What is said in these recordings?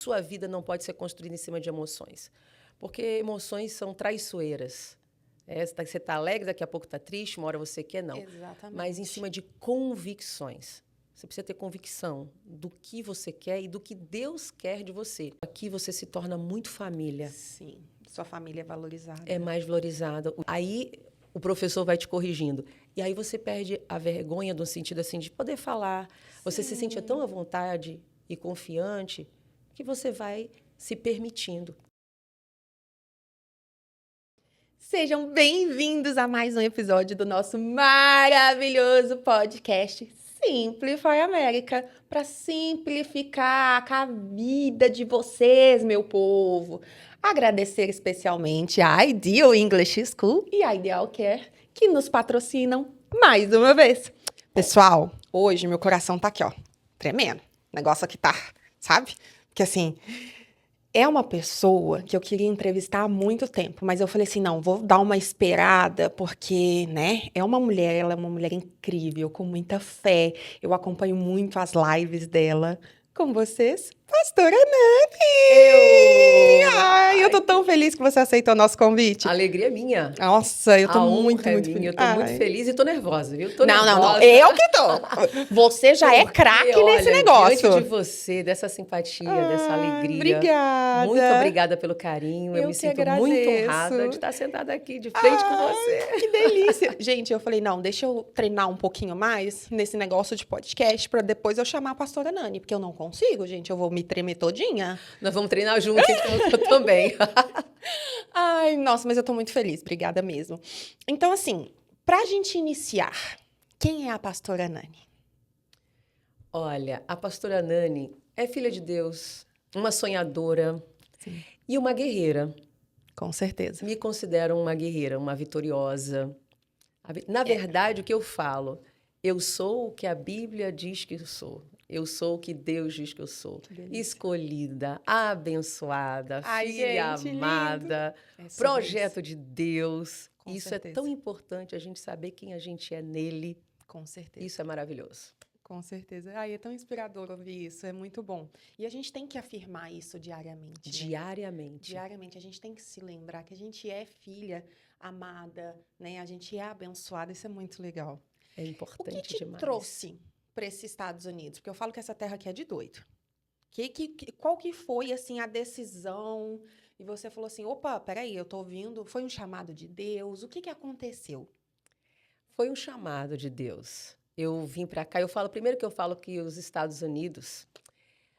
Sua vida não pode ser construída em cima de emoções, porque emoções são traiçoeiras. Você está alegre, daqui a pouco está triste, uma hora você quer, não. Exatamente. Mas em cima de convicções. Você precisa ter convicção do que você quer e do que Deus quer de você. Aqui você se torna muito família. Sim, sua família é valorizada. É mais valorizada. Aí o professor vai te corrigindo. E aí você perde a vergonha no sentido assim de poder falar. Você se sente tão à vontade e confiante que você vai se permitindo. Sejam bem-vindos a mais um episódio do nosso maravilhoso podcast Simplify América, para simplificar a vida de vocês, meu povo. Agradecer especialmente a Ideal English School e a Ideal Care, que nos patrocinam mais uma vez. Pessoal, hoje meu coração tá aqui, ó, tremendo. O negócio aqui tá, sabe? Porque assim, é uma pessoa que eu queria entrevistar há muito tempo, mas eu falei assim, não, vou dar uma esperada, porque, né, ela é uma mulher incrível, com muita fé. Eu acompanho muito as lives dela. Com vocês, Pastora Nani! Ai, eu tô tão feliz que você aceitou o nosso convite. A alegria é minha. Nossa, eu tô A muito honra é minha. feliz. Eu tô muito feliz e tô nervosa, viu? Tô Não, nervosa. eu que tô. Você já é Porque, craque nesse olha, negócio. diante de você, dessa simpatia, dessa alegria. Obrigada. Muito obrigada pelo carinho. Eu me que sinto agradeço. muito honrada de estar sentada aqui de frente com você. Que delícia. Gente, eu falei, não, deixa eu treinar um pouquinho mais nesse negócio de podcast para depois eu chamar a pastora Nani, porque eu não consigo, gente, eu vou me tremer todinha. Nós vamos treinar juntos, então eu também. Ai, nossa, mas eu tô muito feliz, obrigada mesmo. Então, assim, pra gente iniciar, quem é a pastora Nani? Olha, a pastora Nani é filha de Deus, uma sonhadora. Sim. E uma guerreira. Com certeza. Me considero uma guerreira, uma vitoriosa. Na verdade, o que eu falo, eu sou o que a Bíblia diz que eu sou. Eu sou o que Deus diz que eu sou. Escolhida, abençoada, filha gente, amada, projeto de Deus. Com isso certeza. É tão importante, a gente saber quem a gente é nele. Com certeza. Isso é maravilhoso. Com certeza. Ai, é tão inspirador ouvir isso, é muito bom. E a gente tem que afirmar isso diariamente. Né? Diariamente. Diariamente. A gente tem que se lembrar que a gente é filha amada, né? A gente é abençoada, isso é muito legal. É importante demais. O que te trouxe para esses Estados Unidos? Porque eu falo que essa terra aqui é de doido. Qual que foi, assim, a decisão? E você falou assim, opa, peraí, eu tô ouvindo, foi um chamado de Deus? O que aconteceu? Foi um chamado de Deus. Eu vim para cá, primeiro que eu falo que os Estados Unidos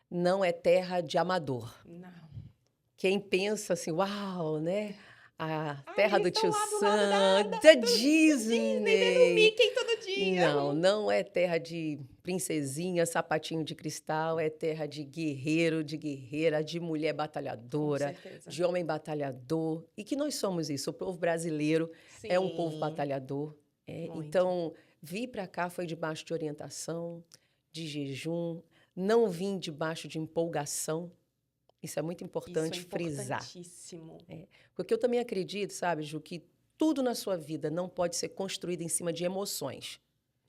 não é terra de amador. Não. Quem pensa assim, uau, né? A terra do Tio Sam, da Disney. Vendo o Mickey todo dia. Não é terra de princesinha, sapatinho de cristal, é terra de guerreiro, de guerreira, de mulher batalhadora, de homem batalhador. E que nós somos isso, o povo brasileiro é um povo batalhador. Então, vir para cá foi debaixo de orientação, de jejum, não vim debaixo de empolgação. Isso é muito importante frisar. Porque eu também acredito, sabe, Ju, que tudo na sua vida não pode ser construído em cima de emoções.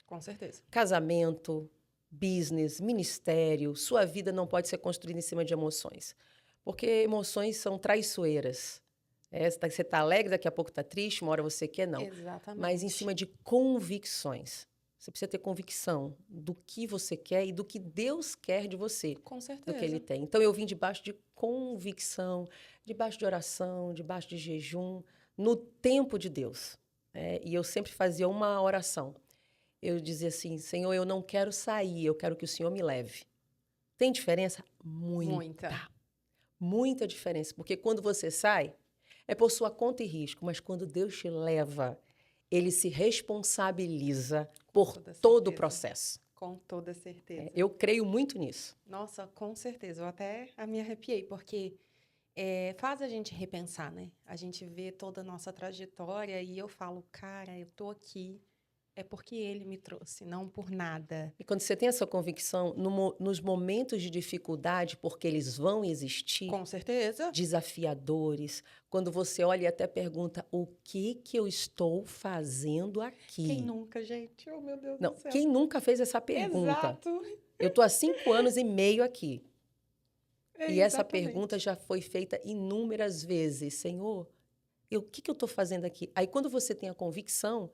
Com certeza. Casamento, business, ministério, sua vida não pode ser construída em cima de emoções. Porque emoções são traiçoeiras. Você está alegre, daqui a pouco está triste, uma hora você quer, não. Exatamente. Mas em cima de convicções. Você precisa ter convicção do que você quer e do que Deus quer de você. Com certeza. Do que Ele tem. Então, eu vim debaixo de convicção, debaixo de oração, debaixo de jejum, no tempo de Deus. E eu sempre fazia uma oração. Eu dizia assim, Senhor, eu não quero sair, eu quero que o Senhor me leve. Tem diferença? Muita diferença. Porque quando você sai, é por sua conta e risco. Mas quando Deus te leva, Ele se responsabiliza por todo o processo. Com toda certeza. Eu creio muito nisso. Nossa, com certeza. Eu até me arrepiei, porque faz a gente repensar, né? A gente vê toda a nossa trajetória e eu falo, cara, eu tô aqui, é porque Ele me trouxe, não por nada. E quando você tem essa convicção, nos momentos de dificuldade, porque eles vão existir. Com certeza. Desafiadores. Quando você olha e até pergunta, o que eu estou fazendo aqui? Quem nunca, gente? Oh, meu Deus do céu. Quem nunca fez essa pergunta? Exato. Eu estou há 5 anos e meio aqui. E essa pergunta já foi feita inúmeras vezes. Senhor, o que eu estou fazendo aqui? Aí, quando você tem a convicção,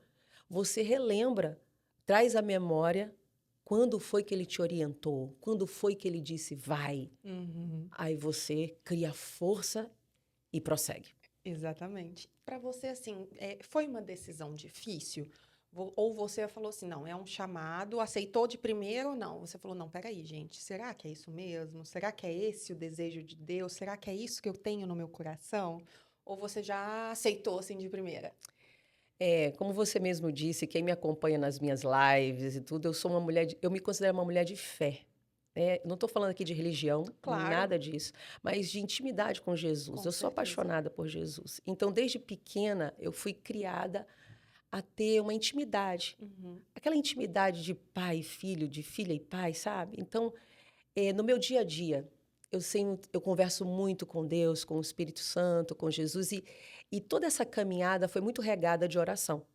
você relembra, traz à memória quando foi que ele te orientou, quando foi que ele disse vai. Aí você cria força e prossegue. Exatamente. Para você, assim, foi uma decisão difícil? Ou você falou assim, não, é um chamado, aceitou de primeiro ou não? Você falou, não, peraí, gente, será que é isso mesmo? Será que é esse o desejo de Deus? Será que é isso que eu tenho no meu coração? Ou você já aceitou, assim, de primeira? Como você mesmo disse, quem me acompanha nas minhas lives e tudo, eu me considero uma mulher de fé. Não estou falando aqui de religião, Claro. nada disso, mas de intimidade com Jesus. Com Eu sou certeza. apaixonada por Jesus. Então, desde pequena, eu fui criada a ter uma intimidade. Aquela intimidade de pai e filho, de filha e pai, sabe? Então, no meu dia a dia, eu converso muito com Deus, com o Espírito Santo, com Jesus, e toda essa caminhada foi muito regada de oração.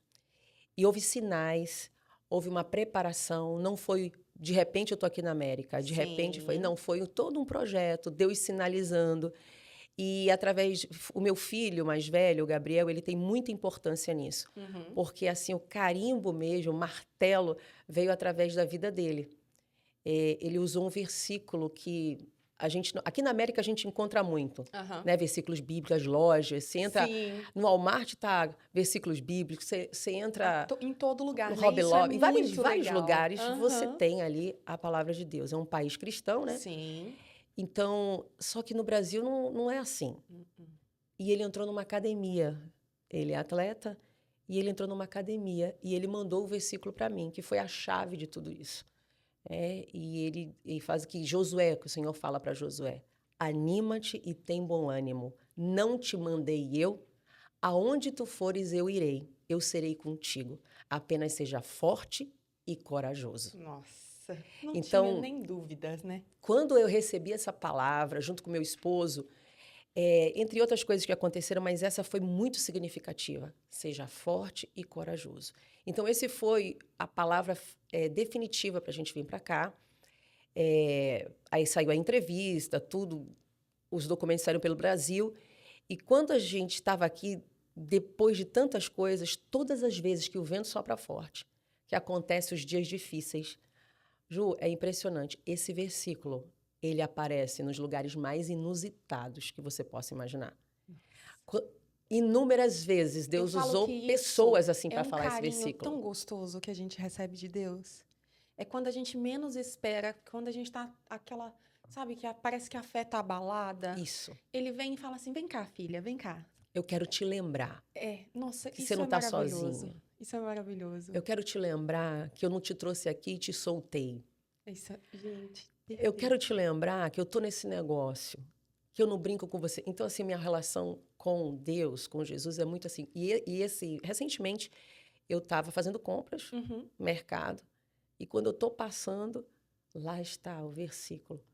E houve sinais, houve uma preparação, não foi de repente eu estou aqui na América, de repente foi todo um projeto, Deus sinalizando. E o meu filho mais velho, o Gabriel, ele tem muita importância nisso. Porque assim, o carimbo mesmo, o martelo, veio através da vida dele. Ele usou um versículo que aqui na América a gente encontra muito, né? Versículos bíblicos, lojas. Você entra no Walmart, tá? Versículos bíblicos. Você entra em todo lugar, no né? Hobby Lobby, em vários legal. lugares você tem ali a palavra de Deus. É um país cristão, né? Sim. Então, só que no Brasil não é assim. E ele entrou numa academia. Ele é atleta e ele entrou numa academia e ele mandou o versículo para mim, que foi a chave de tudo isso. E ele faz o que Josué, que o Senhor fala para Josué: anima-te e tem bom ânimo. Não te mandei eu, aonde tu fores eu irei. Eu serei contigo. Apenas seja forte e corajoso. Nossa. Não tinha nem dúvidas, né? Quando eu recebi essa palavra, junto com meu esposo, entre outras coisas que aconteceram, mas essa foi muito significativa. Seja forte e corajoso. Então, esse foi a palavra definitiva para a gente vir para cá. Aí saiu a entrevista, tudo, os documentos saíram pelo Brasil. E quando a gente estava aqui, depois de tantas coisas, todas as vezes que o vento sopra forte, que acontece os dias difíceis, Ju, é impressionante. Esse versículo, ele aparece nos lugares mais inusitados que você possa imaginar. Inúmeras vezes Deus usou pessoas assim para falar esse versículo. É um carinho tão gostoso que a gente recebe de Deus. É quando a gente menos espera, quando a gente tá aquela, sabe, que parece que a fé tá abalada. Isso. Ele vem e fala assim: vem cá, filha, vem cá. Eu quero te lembrar. Nossa, que você não está sozinha. Isso é maravilhoso. Eu quero te lembrar que eu não te trouxe aqui e te soltei. Gente. Eu quero te lembrar que eu tô nesse negócio, que eu não brinco com você. Então, assim, minha relação com Deus, com Jesus, é muito assim. Recentemente, eu estava fazendo compras no mercado, e quando eu estou passando, lá está o versículo,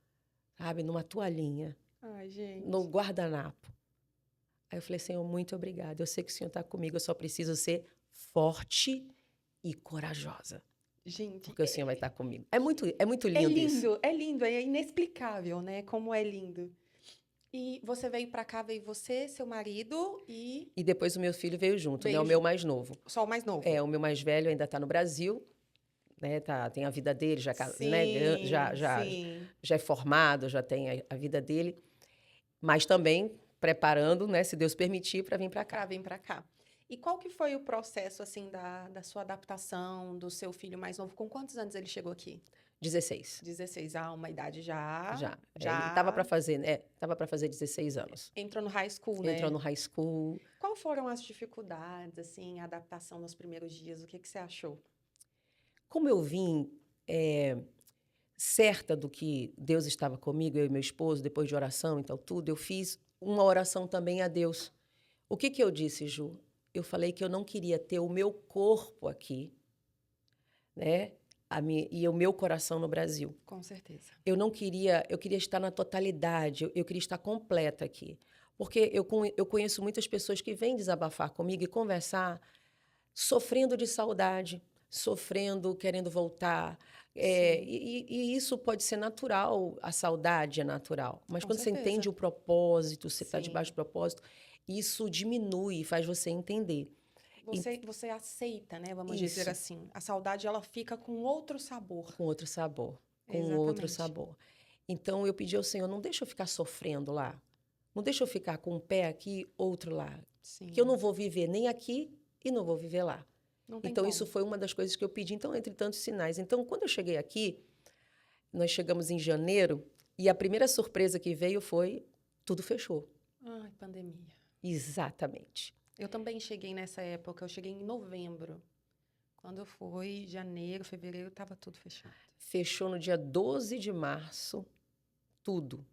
sabe, numa toalhinha, no guardanapo. Aí eu falei: Senhor, muito obrigada. Eu sei que o Senhor está comigo, eu só preciso ser forte e corajosa. Gente, porque o Senhor vai estar comigo. É muito lindo isso. É lindo, é inexplicável, né? Como é lindo. E você veio para cá, veio você, seu marido e... E depois o meu filho veio junto, né? O meu mais novo. Só o mais novo. O meu mais velho ainda está no Brasil, né? Tem a vida dele, já é formado, já tem a vida dele. Mas também preparando, né? Se Deus permitir, para vir para cá. Para vir para cá. E qual que foi o processo, assim, da sua adaptação, do seu filho mais novo? Com quantos anos ele chegou aqui? 16. 16, uma idade já... Já. Ele estava para fazer 16 anos. Entrou no high school, né? Entrou no high school. Qual foram as dificuldades, assim, a adaptação nos primeiros dias? O que você achou? Como eu vim certa do que Deus estava comigo, eu e meu esposo, depois de oração, então tudo, eu fiz uma oração também a Deus. O que eu disse, Ju? Eu falei que eu não queria ter o meu corpo aqui, né? E o meu coração no Brasil. Com certeza. Eu queria estar na totalidade, eu queria estar completa aqui. Porque eu conheço muitas pessoas que vêm desabafar comigo e conversar, sofrendo de saudade, sofrendo, querendo voltar, E isso pode ser natural, a saudade é natural. Mas Com quando você certeza. entende o propósito, você está Sim. debaixo do propósito, isso diminui e faz você entender. Você aceita, né? Vamos Isso. dizer assim. A saudade, ela fica com outro sabor. Com outro sabor. Com Exatamente. outro sabor. Então, eu pedi ao Senhor, não deixa eu ficar sofrendo lá. Não deixa eu ficar com um pé aqui, outro lá. Sim. Que eu não vou viver nem aqui e não vou viver lá. Não tem Então, como. isso foi uma das coisas que eu pedi. Então, entre tantos sinais. Então, quando eu cheguei aqui, nós chegamos em janeiro e a primeira surpresa que veio foi tudo fechou. Ai, pandemia. Exatamente. Eu também cheguei nessa época. Eu cheguei em novembro. Quando eu fui, janeiro, fevereiro, estava tudo fechado. Fechou no dia 12 de março, tudo.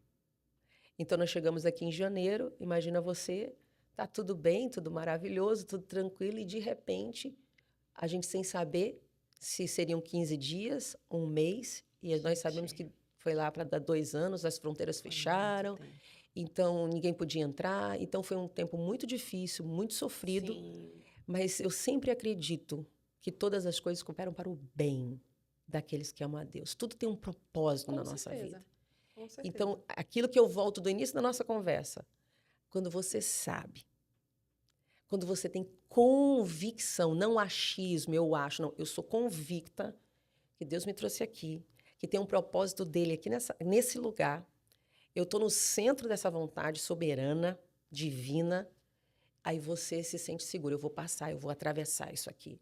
Então, nós chegamos aqui em janeiro, imagina você, tá tudo bem, tudo maravilhoso, tudo tranquilo, e de repente, a gente sem saber se seriam 15 dias, um mês, e nós sabemos que foi lá para dar 2 anos, as fronteiras fecharam, então ninguém podia entrar, então foi um tempo muito difícil, muito sofrido, Sim. mas eu sempre acredito que todas as coisas cooperam para o bem daqueles que amam a Deus. Tudo tem um propósito na nossa vida. Com certeza. Então, aquilo que eu volto do início da nossa conversa, quando você sabe, quando você tem convicção, não achismo, eu acho, não, eu sou convicta que Deus me trouxe aqui, que tem um propósito dele aqui nesse lugar, eu estou no centro dessa vontade soberana, divina, aí você se sente seguro, eu vou passar, eu vou atravessar isso aqui.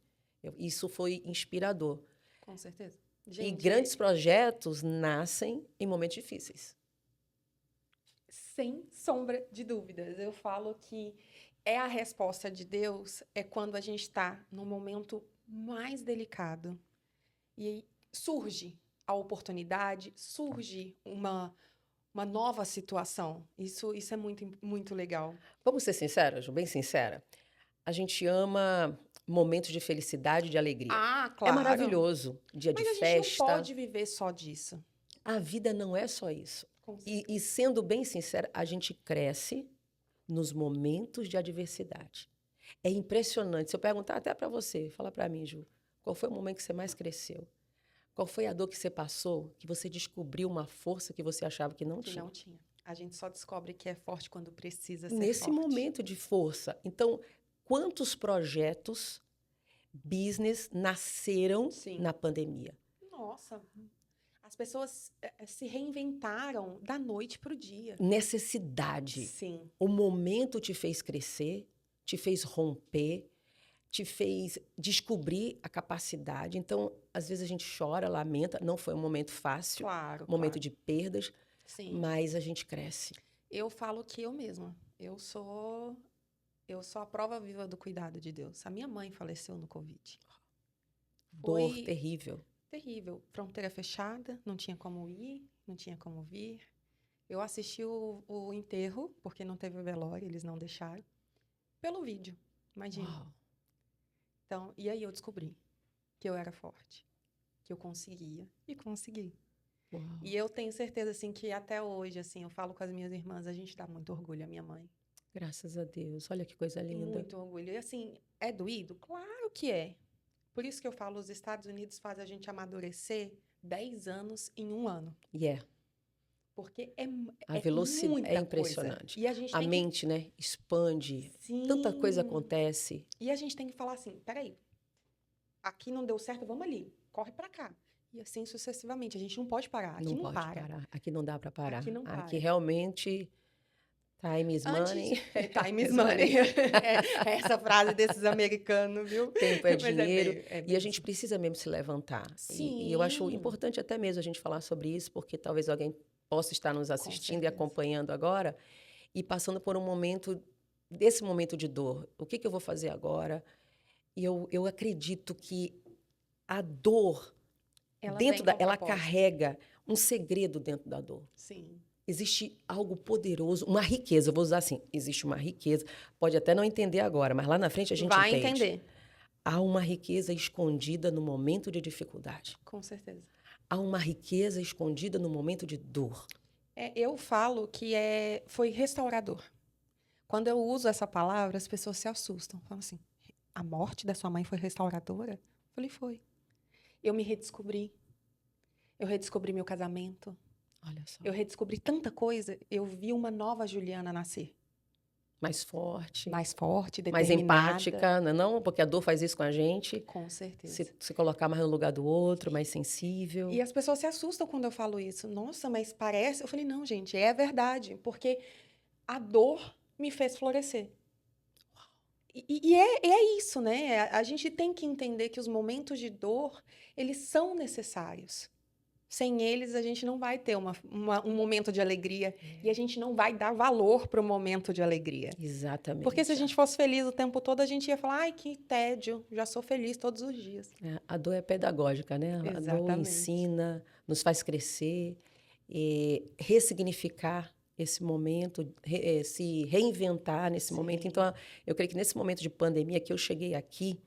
Isso foi inspirador. Com certeza. E grandes projetos nascem em momentos difíceis. Sem sombra de dúvidas. Eu falo que é a resposta de Deus é quando a gente está no momento mais delicado. E aí surge a oportunidade, surge uma nova situação. Isso é muito, muito legal. Vamos ser sinceras, Ju, bem sincera. A gente ama momentos de felicidade, de alegria. Ah, claro. É maravilhoso. Dia de festa. Mas a gente não pode viver só disso. A vida não é só isso. E sendo bem sincera, a gente cresce nos momentos de adversidade. É impressionante. Se eu perguntar até para você, fala para mim, Ju, qual foi o momento que você mais cresceu? Qual foi a dor que você passou, que você descobriu uma força que você achava que não tinha? Que não tinha. A gente só descobre que é forte quando precisa ser Nesse forte. momento de força. Então, quantos projetos, business nasceram na pandemia? Nossa, as pessoas se reinventaram da noite para o dia. Necessidade. Sim. O momento te fez crescer, te fez romper, te fez descobrir a capacidade. Então, às vezes a gente chora, lamenta. Não foi um momento fácil, momento de perdas, mas a gente cresce. Eu falo que eu mesma, eu sou a prova viva do cuidado de Deus. A minha mãe faleceu no Covid. Dor terrível. Terrível. Fronteira fechada, não tinha como ir, não tinha como vir. Eu assisti o enterro, porque não teve velório, eles não deixaram, pelo vídeo, imagina. Uau. Então, e aí eu descobri que eu era forte, que eu conseguia, e consegui. Uau. E eu tenho certeza, assim, que até hoje, assim, eu falo com as minhas irmãs, a gente dá muito orgulho à minha mãe. Graças a Deus. Olha que coisa linda. Muito orgulho. E, assim, é doído? Claro que é. Por isso que eu falo, os Estados Unidos fazem a gente amadurecer 10 anos em 1 ano. Porque a velocidade muita é impressionante. E a mente, né, expande. Sim. Tanta coisa acontece. E a gente tem que falar assim, peraí, aqui não deu certo, vamos ali, corre pra cá. E assim sucessivamente. A gente não pode parar. Aqui não para. Parar. Aqui não dá para parar. Aqui não para. Aqui realmente time is money. Time is money. Essa frase desses americanos, viu? Tempo é dinheiro. E a gente precisa mesmo se levantar. Sim. E eu acho importante até mesmo a gente falar sobre isso, porque talvez alguém possa estar nos assistindo e acompanhando agora e passando por um momento, desse momento de dor. O que eu vou fazer agora? E eu acredito que a dor, ela carrega um segredo dentro da dor. Sim. Existe algo poderoso, uma riqueza, eu vou usar assim, existe uma riqueza, pode até não entender agora, mas lá na frente a gente vai entende. Entender. Há uma riqueza escondida no momento de dificuldade. Com certeza. Há uma riqueza escondida no momento de dor. Eu falo que foi restaurador. Quando eu uso essa palavra, as pessoas se assustam. Falam assim, a morte da sua mãe foi restauradora? Eu falei, foi. Eu me redescobri. Eu redescobri meu casamento. Olha só. Eu redescobri tanta coisa. Eu vi uma nova Juliana nascer. Mais forte. Mais forte, Mais determinada. empática, não? Porque a dor faz isso com a gente. Com certeza. Se colocar mais no lugar do outro, mais sensível. E as pessoas se assustam quando eu falo isso. Nossa, mas parece... Eu falei, não, gente, é verdade. Porque a dor me fez florescer. E é isso, né? A gente tem que entender que os momentos de dor, eles são necessários. Sem eles, a gente não vai ter um momento de alegria. E a gente não vai dar valor para o momento de alegria. Exatamente. Porque se a gente fosse feliz o tempo todo, a gente ia falar, ai, que tédio, já sou feliz todos os dias. A dor é pedagógica, né? Exatamente. A dor ensina, nos faz crescer, ressignificar esse momento, se reinventar nesse momento. Então, eu creio que nesse momento de pandemia que eu cheguei aqui,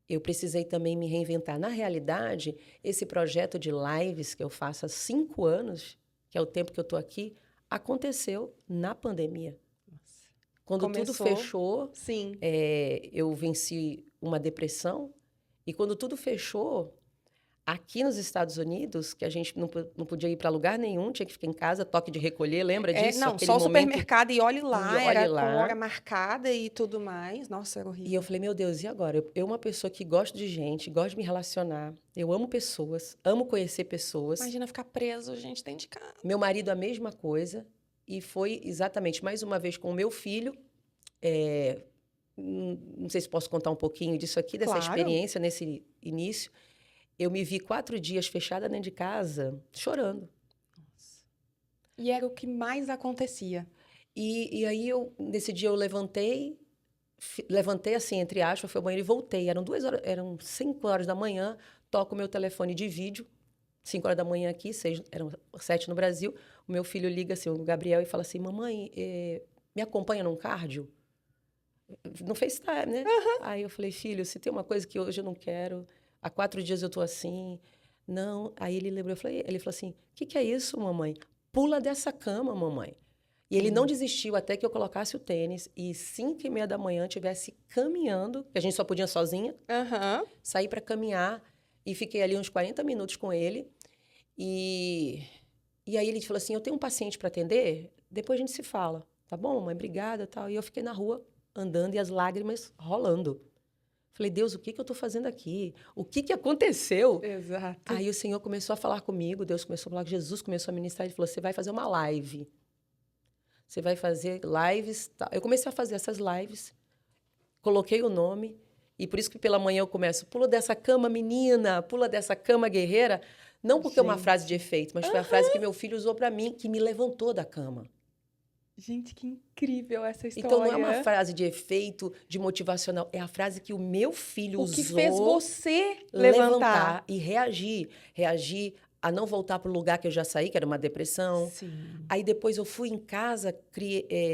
eu precisei também me reinventar. Na realidade, esse projeto de lives que eu faço há 5 anos, que é o tempo que eu estou aqui, aconteceu na pandemia. Nossa. Quando tudo fechou, sim. Eu venci uma depressão. E quando tudo fechou, aqui nos Estados Unidos, que a gente não podia ir para lugar nenhum, tinha que ficar em casa, toque de recolher, lembra disso? Não, só o supermercado e olhe lá, era com hora marcada e tudo mais. Nossa, era horrível. E eu falei, meu Deus, e agora? Eu uma pessoa que gosto de gente, gosto de me relacionar, eu amo pessoas, amo conhecer pessoas. Imagina ficar preso, gente, dentro de casa. Meu marido, a mesma coisa. E foi exatamente, mais uma vez, com o meu filho. Não sei se posso contar um pouquinho disso aqui, dessa experiência, nesse início. Eu me vi 4 dias fechada dentro de casa, chorando. Nossa. E era o que mais acontecia. E aí, nesse dia, eu levantei assim, entre aspas, fui ao banheiro e voltei. Eram 5 horas da manhã, toco o meu telefone de vídeo, 5 horas da manhã aqui, eram 7 no Brasil. O meu filho liga, assim, o Gabriel, e fala assim, mamãe, me acompanha num cardio? No FaceTime, né? Uhum. Aí eu falei, filho, se tem uma coisa que hoje eu não quero... Há 4 dias eu tô assim. Não. Aí ele lembrou, ele falou assim, o que é isso, mamãe? Pula dessa cama, mamãe. E ele não desistiu até que eu colocasse o tênis e 5h30 da manhã estivesse caminhando, que a gente só podia sozinha, saí para caminhar e fiquei ali uns 40 minutos com ele. E aí ele falou assim, eu tenho um paciente para atender, depois a gente se fala. Tá bom, mãe? Obrigada, tal. E eu fiquei na rua andando e as lágrimas rolando. Falei, Deus, o que eu estou fazendo aqui? O que aconteceu? Exato. Aí o Senhor começou a falar comigo, Deus começou a falar, Jesus começou a ministrar, Ele falou, você vai fazer uma live. Você vai fazer lives. Tá? Eu comecei a fazer essas lives, coloquei o nome, e por isso que pela manhã eu começo, pula dessa cama, menina, pula dessa cama, guerreira. Não porque é uma frase de efeito, mas foi a frase que meu filho usou para mim, que me levantou da cama. Gente, que incrível essa história. Então, não é uma frase de efeito, de motivacional. É a frase que o meu filho usou... O que fez você levantar. E reagir. Reagir a não voltar para o lugar que eu já saí, que era uma depressão. Sim. Aí, depois, eu fui em casa,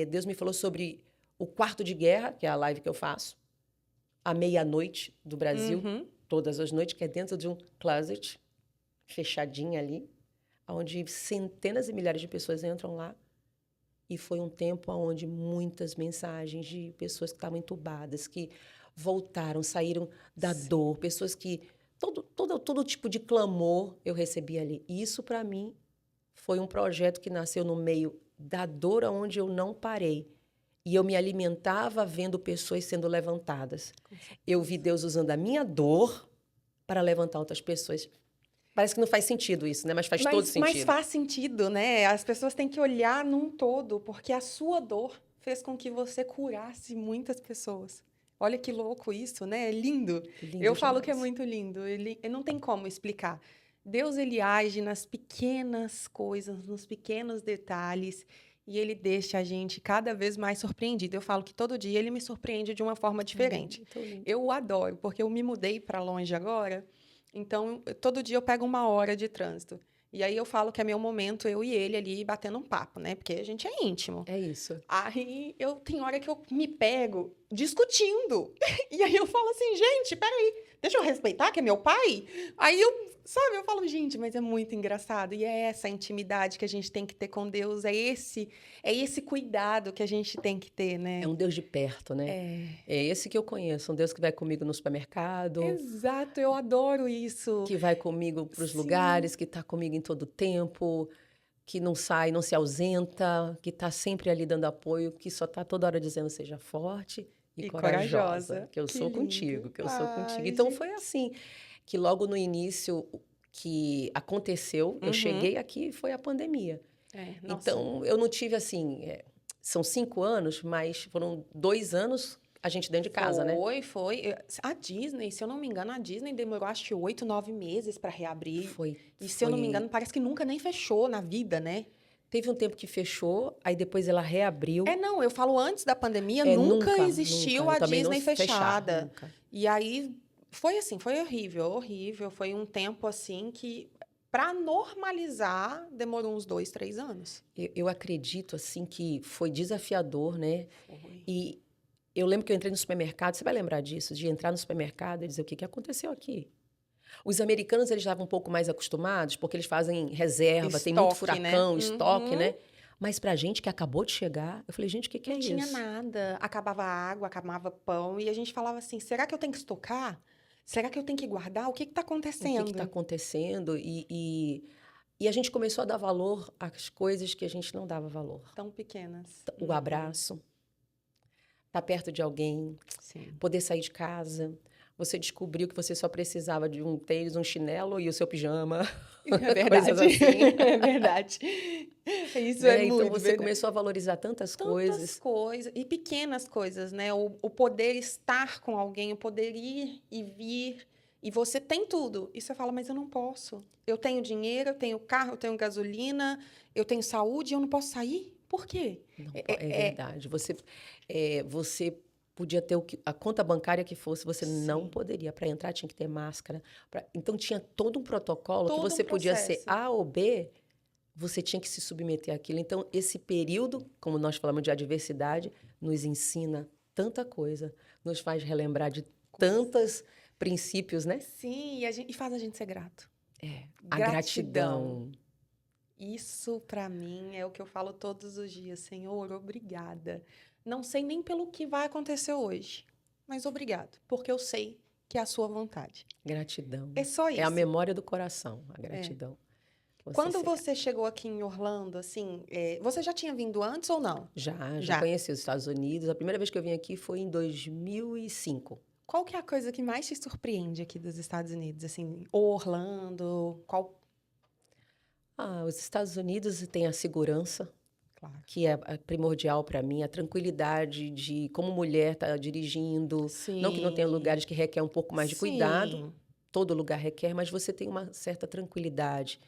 Deus me falou sobre o quarto de guerra, que é a live que eu faço, à meia-noite do Brasil, todas as noites, que é dentro de um closet, fechadinho ali, onde centenas e milhares de pessoas entram lá. E foi um tempo onde muitas mensagens de pessoas que estavam entubadas, que voltaram, saíram da dor, pessoas que... Todo tipo de clamor eu recebi ali. E isso, para mim, foi um projeto que nasceu no meio da dor, onde eu não parei. E eu me alimentava vendo pessoas sendo levantadas. Eu vi Deus usando a minha dor para levantar outras pessoas. Parece que não faz sentido isso, né? Mas faz todo sentido. Mas faz sentido, né? As pessoas têm que olhar num todo, porque a sua dor fez com que você curasse muitas pessoas. Olha que louco isso, né? É lindo. Eu falo que é muito lindo. Ele não tem como explicar. Deus, ele age nas pequenas coisas, nos pequenos detalhes, e ele deixa a gente cada vez mais surpreendido. Eu falo que todo dia ele me surpreende de uma forma diferente. Eu o adoro, porque eu me mudei para longe agora. Então, todo dia eu pego 1 hora de trânsito. E aí eu falo que é meu momento, eu e ele ali, batendo um papo, né? Porque a gente é íntimo. É isso. Aí, tem hora que eu me pego discutindo. E aí eu falo assim, gente, peraí, deixa eu respeitar que é meu pai? Aí eu Sabe, eu falo, gente, mas é muito engraçado. E é essa intimidade que a gente tem que ter com Deus, é esse cuidado que a gente tem que ter, né? É um Deus de perto, né? É esse que eu conheço, um Deus que vai comigo no supermercado. Exato, eu adoro isso. Que vai comigo para os lugares, que está comigo em todo o tempo, que não sai, não se ausenta, que está sempre ali dando apoio, que só está toda hora dizendo seja forte e corajosa, que eu sou contigo, que eu sou contigo. Então foi assim, que logo no início que aconteceu, eu cheguei aqui e foi a pandemia. Então eu não tive assim, são 5 anos, mas foram 2 anos a gente dentro de casa, né? Foi. A Disney, se eu não me engano, a Disney demorou acho que 8, 9 meses para reabrir. E se eu não me engano, parece que nunca nem fechou na vida, né? Teve um tempo que fechou, aí depois ela reabriu. Não, eu falo antes da pandemia, nunca existiu a Disney fechada. Nunca. E aí foi assim, foi horrível. Foi um tempo assim que, para normalizar, demorou uns 2, 3 anos. Eu acredito assim que foi desafiador, né? Foi. E eu lembro que eu entrei no supermercado, você vai lembrar disso, de entrar no supermercado e dizer o que aconteceu aqui. Os americanos, eles estavam um pouco mais acostumados, porque eles fazem reserva, Estoque, tem muito furacão, né? estoque, né? Mas pra gente que acabou de chegar, eu falei, gente, o que é isso? Não tinha nada. Acabava a água, acabava pão, e a gente falava assim, será que eu tenho que estocar? Será que eu tenho que guardar? O que está acontecendo? O que está acontecendo? E a gente começou a dar valor às coisas que a gente não dava valor. Tão pequenas. O abraço, estar perto de alguém, poder sair de casa. Você descobriu que você só precisava de um tênis, um chinelo e o seu pijama. É verdade. Assim. É verdade. Isso é muito Então, você começou a valorizar tantas coisas. Tantas coisas. E pequenas coisas, né? O poder estar com alguém, o poder ir e vir. E você tem tudo. E você fala, mas eu não posso. Eu tenho dinheiro, eu tenho carro, eu tenho gasolina, eu tenho saúde e eu não posso sair? Por quê? Não, verdade. Você podia ter a conta bancária que fosse, você não poderia. Para entrar tinha que ter máscara. Então tinha todo um protocolo que você podia ser A ou B, você tinha que se submeter àquilo. Então esse período, como nós falamos de adversidade, nos ensina tanta coisa, nos faz relembrar de tantos princípios, né? Sim, e faz a gente ser grato. A gratidão. Isso, para mim, é o que eu falo todos os dias. Senhor, obrigada. Não sei nem pelo que vai acontecer hoje, mas obrigado, porque eu sei que é a sua vontade. Gratidão. É só isso. É a memória do coração, a gratidão. Quando você chegou aqui em Orlando, assim, você já tinha vindo antes ou não? Já conheci os Estados Unidos. A primeira vez que eu vim aqui foi em 2005. Qual que é a coisa que mais te surpreende aqui dos Estados Unidos? Assim, Orlando, qual... Os Estados Unidos têm a segurança, que é primordial para mim, a tranquilidade de como mulher estar dirigindo. Sim. Não que não tenha lugares que requer um pouco mais de cuidado, todo lugar requer, mas você tem uma certa tranquilidade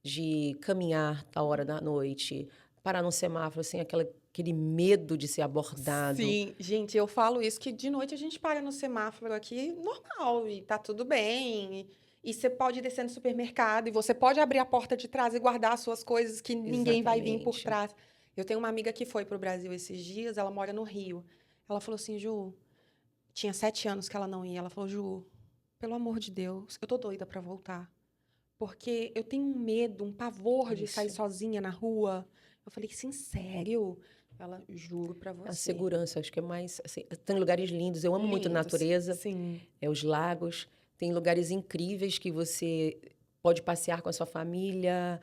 de caminhar a hora da noite, parar num semáforo, assim, aquele medo de ser abordado. Sim, gente, eu falo isso, que de noite a gente para no semáforo aqui normal e tá tudo bem. E você pode descer no supermercado e você pode abrir a porta de trás e guardar as suas coisas que ninguém vai vir por trás. Eu tenho uma amiga que foi para o Brasil esses dias, ela mora no Rio. Ela falou assim, Ju, tinha 7 anos que ela não ia. Ela falou, Ju, pelo amor de Deus, eu tô doida para voltar. Porque eu tenho um medo, um pavor de sair sozinha na rua. Eu falei, sim, sério? Ela, juro para você. A segurança, acho que é mais... Assim, tem lugares lindos, eu amo muito a natureza. Sim. Os lagos. Tem lugares incríveis que você pode passear com a sua família.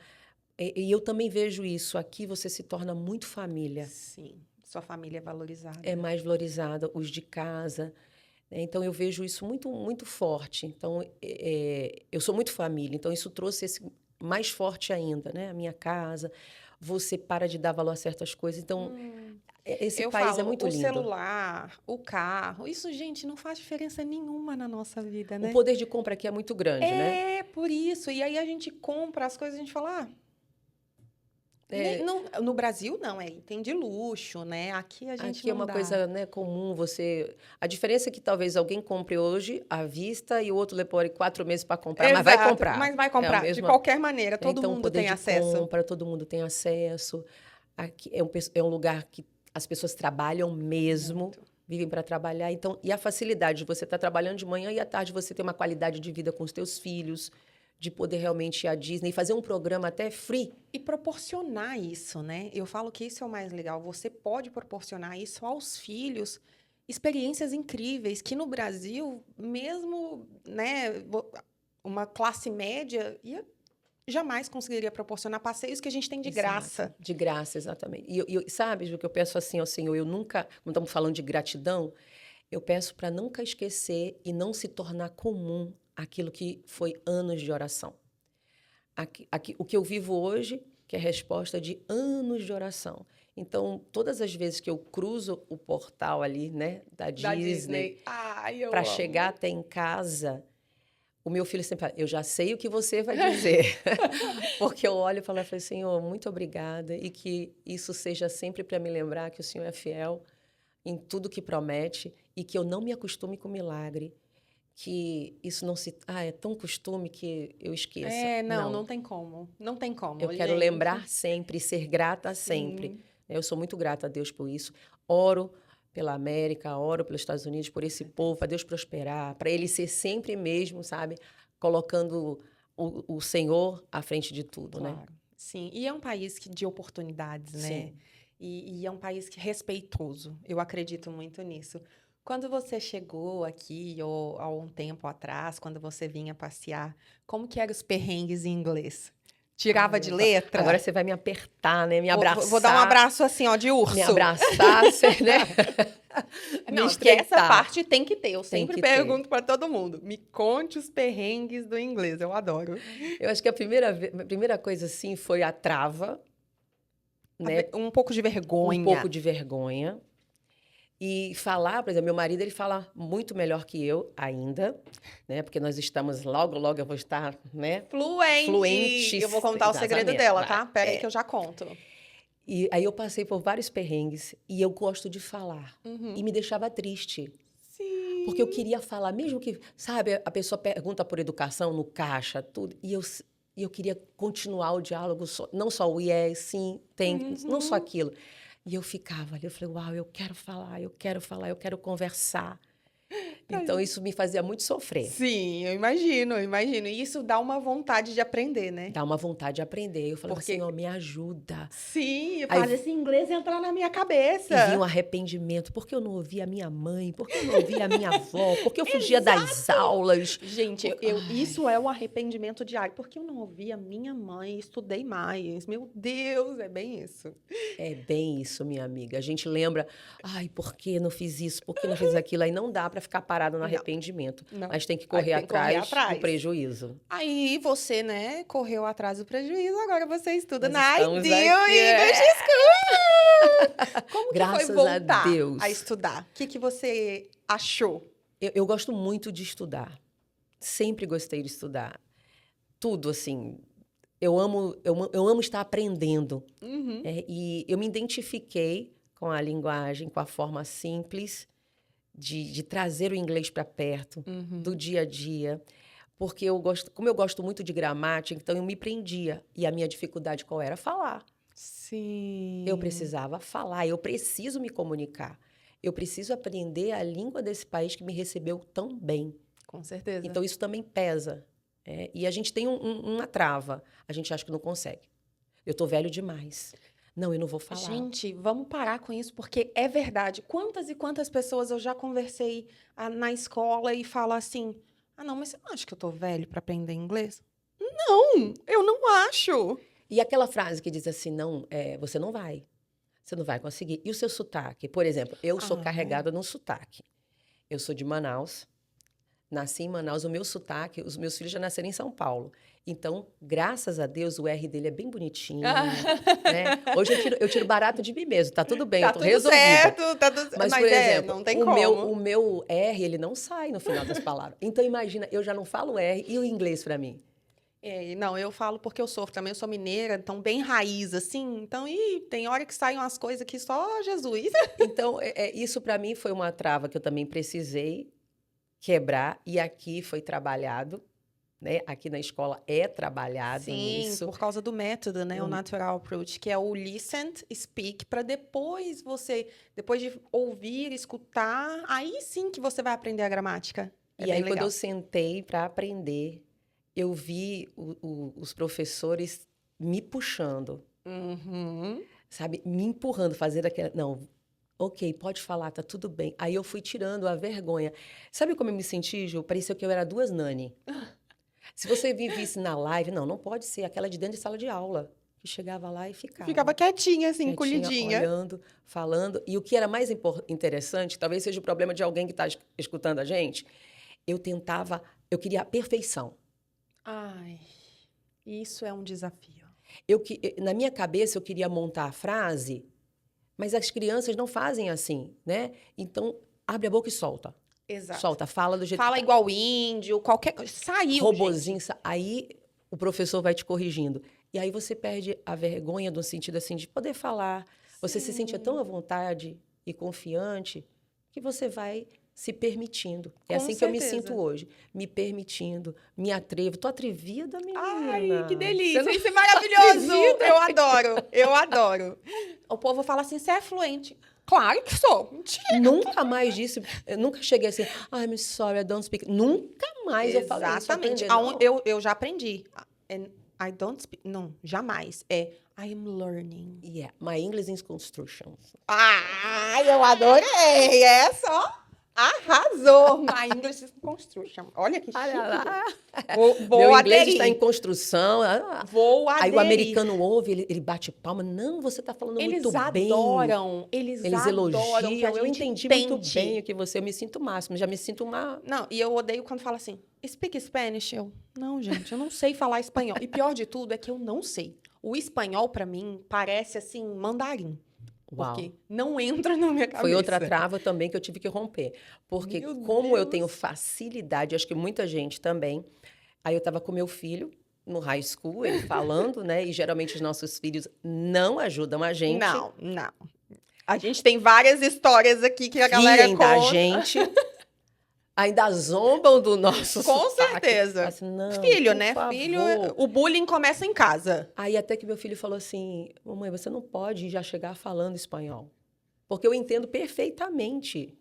E eu também vejo isso. Aqui você se torna muito família. Sim, sua família é valorizada. É mais valorizada, os de casa. Então, eu vejo isso muito, muito forte. Então, eu sou muito família. Então, isso trouxe esse mais forte ainda, né? A minha casa. Você para de dar valor a certas coisas. Então, esse país é muito lindo. O celular, o carro, isso, gente, não faz diferença nenhuma na nossa vida, né? O poder de compra aqui é muito grande, né? É, por isso. E aí a gente compra as coisas e a gente fala, no Brasil, não, é item de luxo, né? Aqui a gente Aqui é uma coisa, né, comum. A diferença é que talvez alguém compre hoje à vista e o outro demore 4 meses para comprar, mas vai comprar. Mas vai comprar, de qualquer maneira, todo mundo tem acesso. Todo mundo tem acesso. Aqui é um lugar que as pessoas trabalham mesmo, vivem para trabalhar. Então, e a facilidade de você estar trabalhando de manhã e à tarde você ter uma qualidade de vida com os teus filhos, de poder realmente ir à Disney, fazer um programa até free. E proporcionar isso, né? Eu falo que isso é o mais legal. Você pode proporcionar isso aos filhos, experiências incríveis, que no Brasil, mesmo, né, uma classe média jamais conseguiria proporcionar passeios que a gente tem de graça. De graça, exatamente. E sabe, o que eu peço assim ao Senhor, eu nunca, quando estamos falando de gratidão, eu peço para nunca esquecer e não se tornar comum aquilo que foi anos de oração. O que eu vivo hoje, que é resposta de anos de oração. Então, todas as vezes que eu cruzo o portal ali, né, da Disney para chegar até em casa, o meu filho sempre fala, eu já sei o que você vai dizer. Porque eu olho e falo assim, Senhor, muito obrigada, e que isso seja sempre para me lembrar que o Senhor é fiel em tudo que promete e que eu não me acostume com milagre, que isso não se... é tão costume que eu esqueça. Não tem como. Não tem como. Eu quero lembrar sempre, ser grata sempre. Eu sou muito grata a Deus por isso. Oro pela América, oro pelos Estados Unidos, por esse povo, para Deus prosperar, para ele ser sempre mesmo, sabe? Colocando o Senhor à frente de tudo, claro, né? Sim, e é um país de oportunidades, né? Sim. E é um país respeitoso. Eu acredito muito nisso. Quando você chegou aqui, ou há um tempo atrás, quando você vinha passear, como que eram os perrengues em inglês? Tirava de letra? Agora você vai me apertar, né? Me abraçar. Vou dar um abraço assim, ó, de urso. Me abraçar, né? Não, porque essa parte tem que ter. Eu sempre pergunto para todo mundo. Me conte os perrengues do inglês. Eu adoro. Eu acho que a primeira coisa, assim, foi a trava. Né? Um pouco de vergonha. Um pouco de vergonha. E falar, por exemplo, meu marido, ele fala muito melhor que eu ainda, né? Porque nós estamos, logo eu vou estar, né? Fluente. Eu vou contar o segredo dela, tá? Pera aí que eu já conto. E aí eu passei por vários perrengues e eu gosto de falar. E me deixava triste. Sim. Porque eu queria falar, mesmo que, sabe, a pessoa pergunta por educação no caixa, tudo, e eu queria continuar o diálogo, não só o yes, sim, tem, não só aquilo. E eu ficava ali, eu falei, uau, eu quero falar, eu quero conversar. Então, isso me fazia muito sofrer. Sim, eu imagino. E isso dá uma vontade de aprender, né? Dá uma vontade de aprender. Eu falava assim, me ajuda. Sim, faz esse inglês entrar na minha cabeça. E vinha um arrependimento. Por que eu não ouvia a minha mãe? Por que eu não ouvia a minha avó? Por que eu fugia das aulas? Gente, isso é um arrependimento diário. Por que eu não ouvia a minha mãe? Estudei mais. Meu Deus, é bem isso. É bem isso, minha amiga. A gente lembra, por que não fiz isso? Por que não fiz aquilo? Aí não dá para ficar parado no arrependimento. Não. Mas tem que correr atrás do prejuízo. Aí você, né, correu atrás do prejuízo, agora você estuda na Ideal English School! Como que foi voltar a estudar? O que você achou? Eu gosto muito de estudar. Sempre gostei de estudar. Tudo, assim... Eu amo estar aprendendo. E eu me identifiquei com a linguagem, com a forma simples de trazer o inglês para perto do dia a dia. Porque como eu gosto muito de gramática, então eu me prendia. E a minha dificuldade qual era? Falar. Sim. Eu precisava falar, eu preciso me comunicar. Eu preciso aprender a língua desse país que me recebeu tão bem. Com certeza. Então, isso também pesa. E a gente tem uma trava. A gente acha que não consegue. Eu tô velho demais. Não, eu não vou falar. Gente, vamos parar com isso, porque é verdade. Quantas e quantas pessoas eu já conversei na escola e falo assim, não, mas você não acha que eu tô velho para aprender inglês? Não, eu não acho. E aquela frase que diz assim, não, você não vai. Você não vai conseguir. E o seu sotaque? Por exemplo, eu sou carregada no sotaque. Eu sou de Manaus. Nasci em Manaus, o meu sotaque, os meus filhos já nasceram em São Paulo. Então, graças a Deus, o R dele é bem bonitinho. Né? Hoje eu tiro barato de mim mesmo, tá tudo bem, eu tô resolvida. Certo, tá tudo certo. Mas, por exemplo, não tem como. O meu R, ele não sai no final das palavras. Então, imagina, eu já não falo R e o inglês para mim? Não, eu falo porque eu sofro também, eu sou mineira, então bem raiz, assim. Então, tem hora que saem umas coisas que só Jesus. Então, isso para mim foi uma trava que eu também precisei quebrar, e aqui foi trabalhado, né? Aqui na escola é trabalhado nisso. Sim, por causa do método, né? O Natural Approach, que é o listen, speak, para depois de ouvir, escutar, aí sim que você vai aprender a gramática. E aí, quando eu sentei para aprender, eu vi os professores me puxando, sabe? Me empurrando, fazer aquela... Não, ok, pode falar, tá tudo bem. Aí eu fui tirando a vergonha. Sabe como eu me senti, Ju? Parecia que eu era duas Nani. Se você me visse na live, não pode ser aquela de dentro de sala de aula, que chegava lá e ficava. Ficava quietinha, assim, encolhidinha. Olhando, falando. E o que era mais interessante, talvez seja o problema de alguém que está escutando a gente, eu queria a perfeição. Ai, isso é um desafio. Na minha cabeça, eu queria montar a frase, mas as crianças não fazem assim, né? Então, abre a boca e solta. Exato. Solta, fala do jeito Fala igual índio, qualquer coisa. Saiu, robozinho, aí o professor vai te corrigindo. E aí você perde a vergonha no sentido assim de poder falar. Você se sentia tão à vontade e confiante que você vai se permitindo. É assim que eu me sinto hoje. Me permitindo, me atrevo. Tô atrevida, menina. Ai, que delícia. Isso é maravilhoso. Eu adoro. O povo fala assim, você é fluente. Claro que sou. Mentira. Nunca mais disse, eu nunca cheguei assim, I'm sorry, I don't speak. Nunca mais eu falei isso. Exatamente. Eu já aprendi. I don't speak. Não, jamais. I am learning. Yeah, my English is construction. Ai, eu adorei. É só... Arrasou! My English is construction. Olha que chique. Olha lá. Vou Meu aderir. inglês está em construção. Vou aderir. Aí o americano ouve, ele bate palma. Não, você está falando muito bem. Eles elogiam. que a gente eu entendi muito bem o que você... Eu me sinto o máximo. Já me sinto uma... Não, e eu odeio quando fala assim, speak Spanish. Não, gente, eu não sei falar espanhol. E pior de tudo é que eu não sei. O espanhol, para mim, parece, assim, mandarim. Porque não entra na minha cabeça. Foi outra trava também que eu tive que romper. Porque como eu tenho facilidade, acho que muita gente também... Aí eu estava com meu filho no high school, ele falando, né? E geralmente os nossos filhos não ajudam a gente. Não. A gente tem várias histórias aqui que a galera conta. Da gente... Ainda zombam do nosso Com sotaque. certeza. Assim, não, filho, né? favor. Filho, o bullying começa em casa. Aí até que meu filho falou assim, mamãe, você não pode já chegar falando espanhol. Porque eu entendo perfeitamente.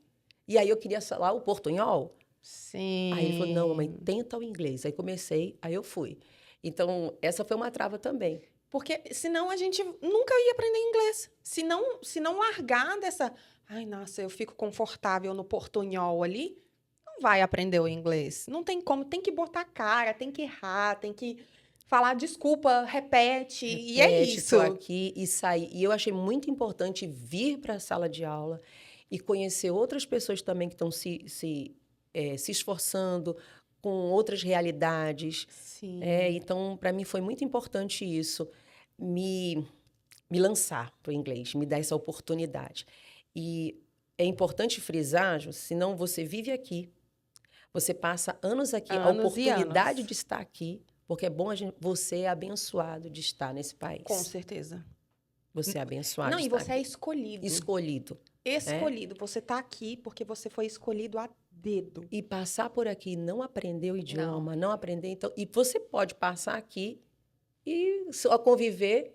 E aí eu queria falar o portunhol. Sim. Aí ele falou, não, mamãe, tenta o inglês. Aí comecei, aí eu fui. Então, essa foi uma trava também. Porque senão a gente nunca ia aprender inglês. Se não largar dessa... Ai, nossa, eu fico confortável no portunhol ali... vai aprender o inglês. Não tem como, tem que botar a cara, tem que errar, tem que falar desculpa, repete e é isso. Tô aqui e sair. E eu achei muito importante vir para a sala de aula e conhecer outras pessoas também que estão se esforçando com outras realidades. Sim. Então, para mim foi muito importante isso, me lançar para o inglês, me dar essa oportunidade. E é importante frisar, senão você vive aqui, você passa anos aqui, a oportunidade de estar aqui, porque é bom você é abençoado de estar nesse país. Com certeza. Você é abençoado de estar estar aqui. Não, e você é escolhido. Escolhido. Você está aqui porque você foi escolhido a dedo. E passar por aqui, não aprender o idioma, não aprender... Então, e você pode passar aqui e só conviver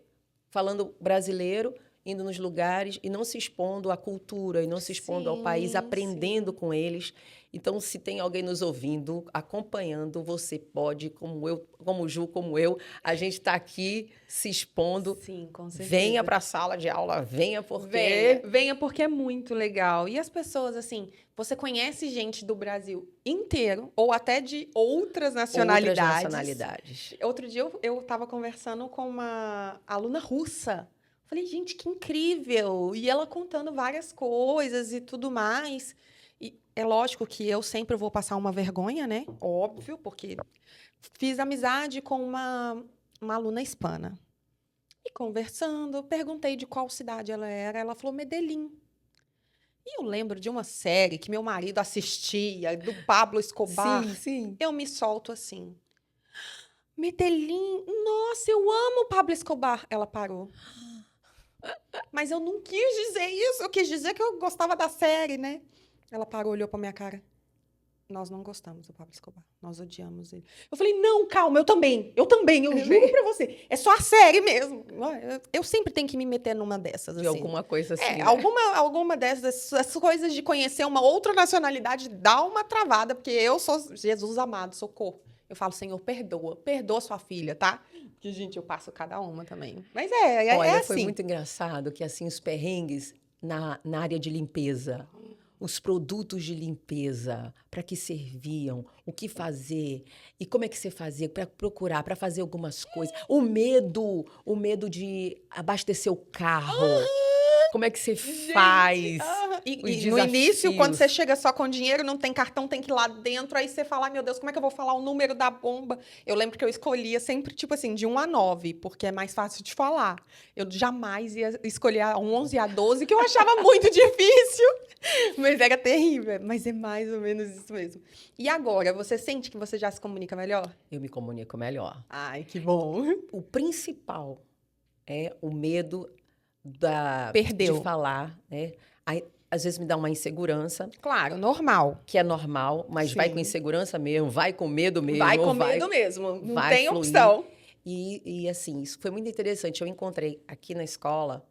falando brasileiro, indo nos lugares e não se expondo à cultura, e não se expondo ao país, aprendendo com eles. Então, se tem alguém nos ouvindo, acompanhando, você pode, como eu, como Ju, como eu, a gente está aqui se expondo. Sim, com certeza. Venha para a sala de aula, venha porque... Venha porque é muito legal. E as pessoas, assim, você conhece gente do Brasil inteiro, ou até de outras nacionalidades. Outro dia eu estava conversando com uma aluna russa. Falei, gente, que incrível! E ela contando várias coisas e tudo mais. E é lógico que eu sempre vou passar uma vergonha, né? Óbvio, porque fiz amizade com uma aluna hispana. E conversando, perguntei de qual cidade ela era. Ela falou, Medellín. E eu lembro de uma série que meu marido assistia, do Pablo Escobar. Sim. Eu me solto assim. Medellín, nossa, eu amo o Pablo Escobar. Ela parou. Mas eu não quis dizer isso. Eu quis dizer que eu gostava da série, né? Ela parou, olhou pra minha cara. Nós não gostamos do Pablo Escobar. Nós odiamos ele. Eu falei, não, calma, eu também. Eu juro pra você. É só a série mesmo. Eu sempre tenho que me meter numa dessas, assim. De alguma coisa assim, né? Alguma dessas as coisas de conhecer uma outra nacionalidade dá uma travada, porque eu sou Jesus amado, socorro. Eu falo, Senhor, perdoa sua filha, tá? Que, gente, eu passo cada uma também. Mas é Olha, assim. foi muito engraçado que, assim, os perrengues na área de limpeza, os produtos de limpeza, para que serviam, o que fazer e como é que você fazia para procurar, para fazer algumas coisas. O medo de abastecer o carro. Como é que você faz? E no início, quando você chega só com dinheiro, não tem cartão, tem que ir lá dentro, aí você fala, ai meu Deus, como é que eu vou falar o número da bomba? Eu lembro que eu escolhia sempre, tipo assim, de 1 a 9, porque é mais fácil de falar. Eu jamais ia escolher a 11 e a 12, que eu achava muito difícil, mas era terrível. Mas é mais ou menos isso mesmo. E agora, você sente que você já se comunica melhor? Eu me comunico melhor. Ai, que bom. O principal é o medo Perdeu. de falar, né? Aí, às vezes me dá uma insegurança. Claro, normal. Que é normal, mas Sim. vai com insegurança mesmo, vai com medo mesmo. Vai com medo mesmo, não tem opção. E assim, isso foi muito interessante. Eu encontrei aqui na escola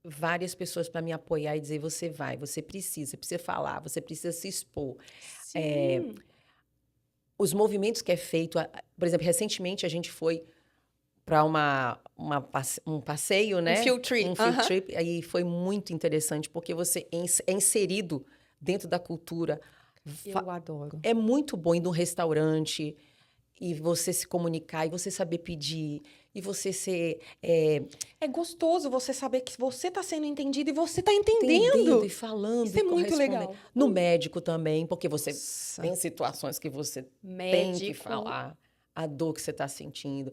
várias pessoas para me apoiar e dizer, você precisa falar, você precisa se expor. Sim. Os movimentos que é feito, por exemplo, recentemente a gente foi para um passeio, né? Um field trip. Um field trip. Aí foi muito interessante, porque você é inserido dentro da cultura. Eu adoro. É muito bom ir num restaurante e você se comunicar, e você saber pedir, e você ser... É gostoso você saber que você está sendo entendido e você está entendendo. E falando. Isso é muito legal. No médico também, porque você tem situações que você tem que falar. A dor que você está sentindo.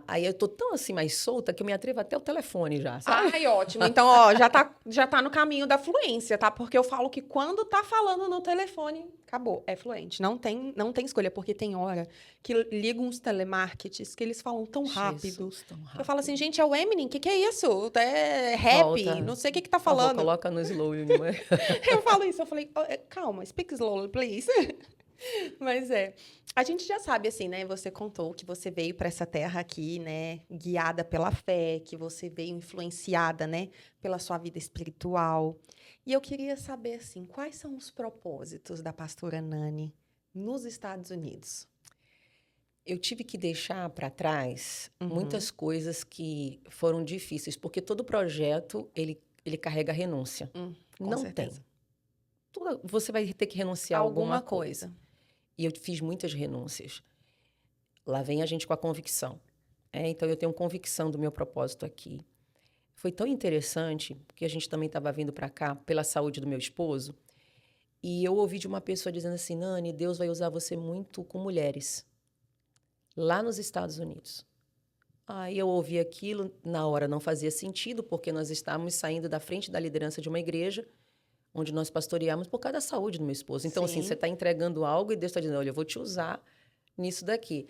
Aí eu tô tão assim mais solta que eu me atrevo até o telefone já, sabe? Ai, ótimo. Então, ó, já tá no caminho da fluência, tá? Porque eu falo que quando tá falando no telefone, acabou, é fluente. Não tem escolha, porque tem hora que ligam uns telemarketings que eles falam tão rápido. Eu falo assim, gente, é o Eminem, o que é isso? É rap, Volta. não sei o que tá falando. Coloca no slow. Eu falo isso, eu falei, calma, speak slowly, please. Mas a gente já sabe, assim, né? Você contou que você veio para essa terra aqui, né? Guiada pela fé, que você veio influenciada, né? Pela sua vida espiritual. E eu queria saber, assim, quais são os propósitos da pastora Nani nos Estados Unidos? Eu tive que deixar para trás muitas coisas que foram difíceis, porque todo projeto, ele carrega renúncia. Com certeza. Tem. Você vai ter que renunciar a alguma coisa. E eu fiz muitas renúncias. Lá vem a gente com a convicção. Então, eu tenho convicção do meu propósito aqui. Foi tão interessante, porque a gente também estava vindo para cá pela saúde do meu esposo, e eu ouvi de uma pessoa dizendo assim, Nani, Deus vai usar você muito com mulheres, lá nos Estados Unidos. Aí eu ouvi aquilo, na hora não fazia sentido, porque nós estávamos saindo da frente da liderança de uma igreja, onde nós pastoreamos por causa da saúde do meu esposo. Então, assim, você está entregando algo e Deus está dizendo, olha, eu vou te usar nisso daqui.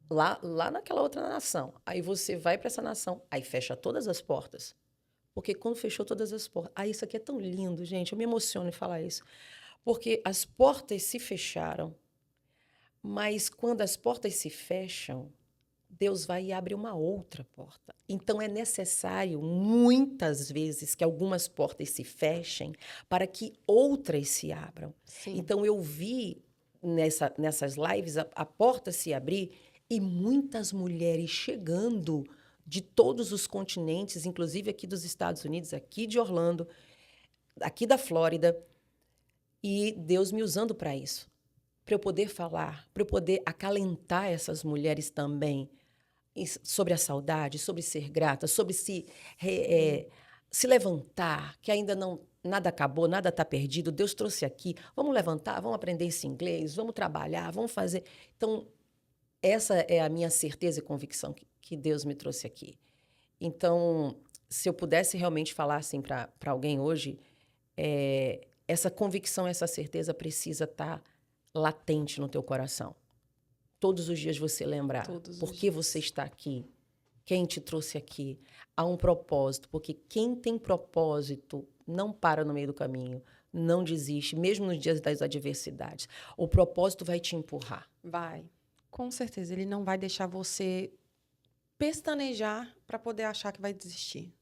Lá naquela outra nação. Aí você vai para essa nação, aí fecha todas as portas. Porque quando fechou todas as portas... isso aqui é tão lindo, gente. Eu me emociono em falar isso. Porque as portas se fecharam, mas quando as portas se fecham, Deus vai e abre uma outra porta. Então, é necessário, muitas vezes, que algumas portas se fechem para que outras se abram. Sim. Então, eu vi nessas lives a porta se abrir e muitas mulheres chegando de todos os continentes, inclusive aqui dos Estados Unidos, aqui de Orlando, aqui da Flórida, e Deus me usando para isso, para eu poder falar, para eu poder acalentar essas mulheres também, sobre a saudade, sobre ser grata, sobre se levantar, que ainda nada acabou, nada está perdido, Deus trouxe aqui, vamos levantar, vamos aprender esse inglês, vamos trabalhar, vamos fazer. Então, essa é a minha certeza e convicção que Deus me trouxe aqui. Então, se eu pudesse realmente falar assim para alguém hoje, essa convicção, essa certeza precisa estar latente no teu coração. Todos os dias você lembrar por que você está aqui, quem te trouxe aqui. Há um propósito, porque quem tem propósito não para no meio do caminho, não desiste, mesmo nos dias das adversidades. O propósito vai te empurrar. Vai, com certeza. Ele não vai deixar você pestanejar para poder achar que vai desistir.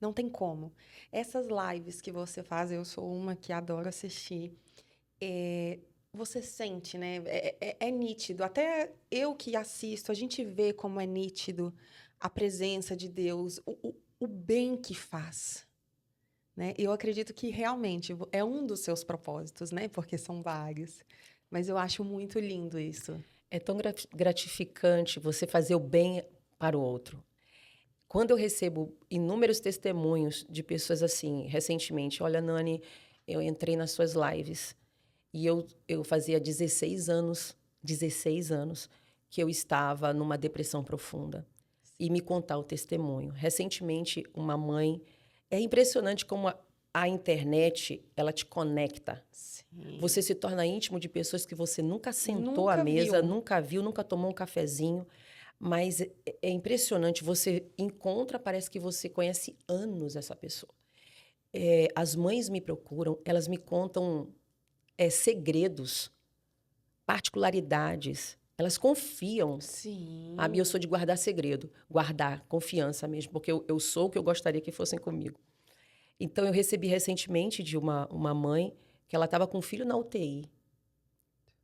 Não tem como. Essas lives que você faz, eu sou uma que adoro assistir. você sente, né? É nítido. Até eu que assisto, a gente vê como é nítido a presença de Deus, o bem que faz. Né? Eu acredito que realmente é um dos seus propósitos, né? Porque são vários. Mas eu acho muito lindo isso. É tão gratificante você fazer o bem para o outro. Quando eu recebo inúmeros testemunhos de pessoas assim, recentemente, olha, Nani, eu entrei nas suas lives e eu fazia 16 anos que eu estava numa depressão profunda. E me contar o testemunho. Recentemente, uma mãe... É impressionante como a internet, ela te conecta. Sim. Você se torna íntimo de pessoas que você nunca sentou Nunca à mesa, viu. nunca viu, nunca tomou um cafezinho. Mas é impressionante, você encontra, parece que você conhece anos essa pessoa. As mães me procuram, elas me contam segredos, particularidades. Elas confiam. Sim. A minha, eu sou de guardar segredo, guardar confiança mesmo, porque eu sou o que eu gostaria que fossem comigo. Então, eu recebi recentemente de uma mãe que ela estava com um filho na UTI.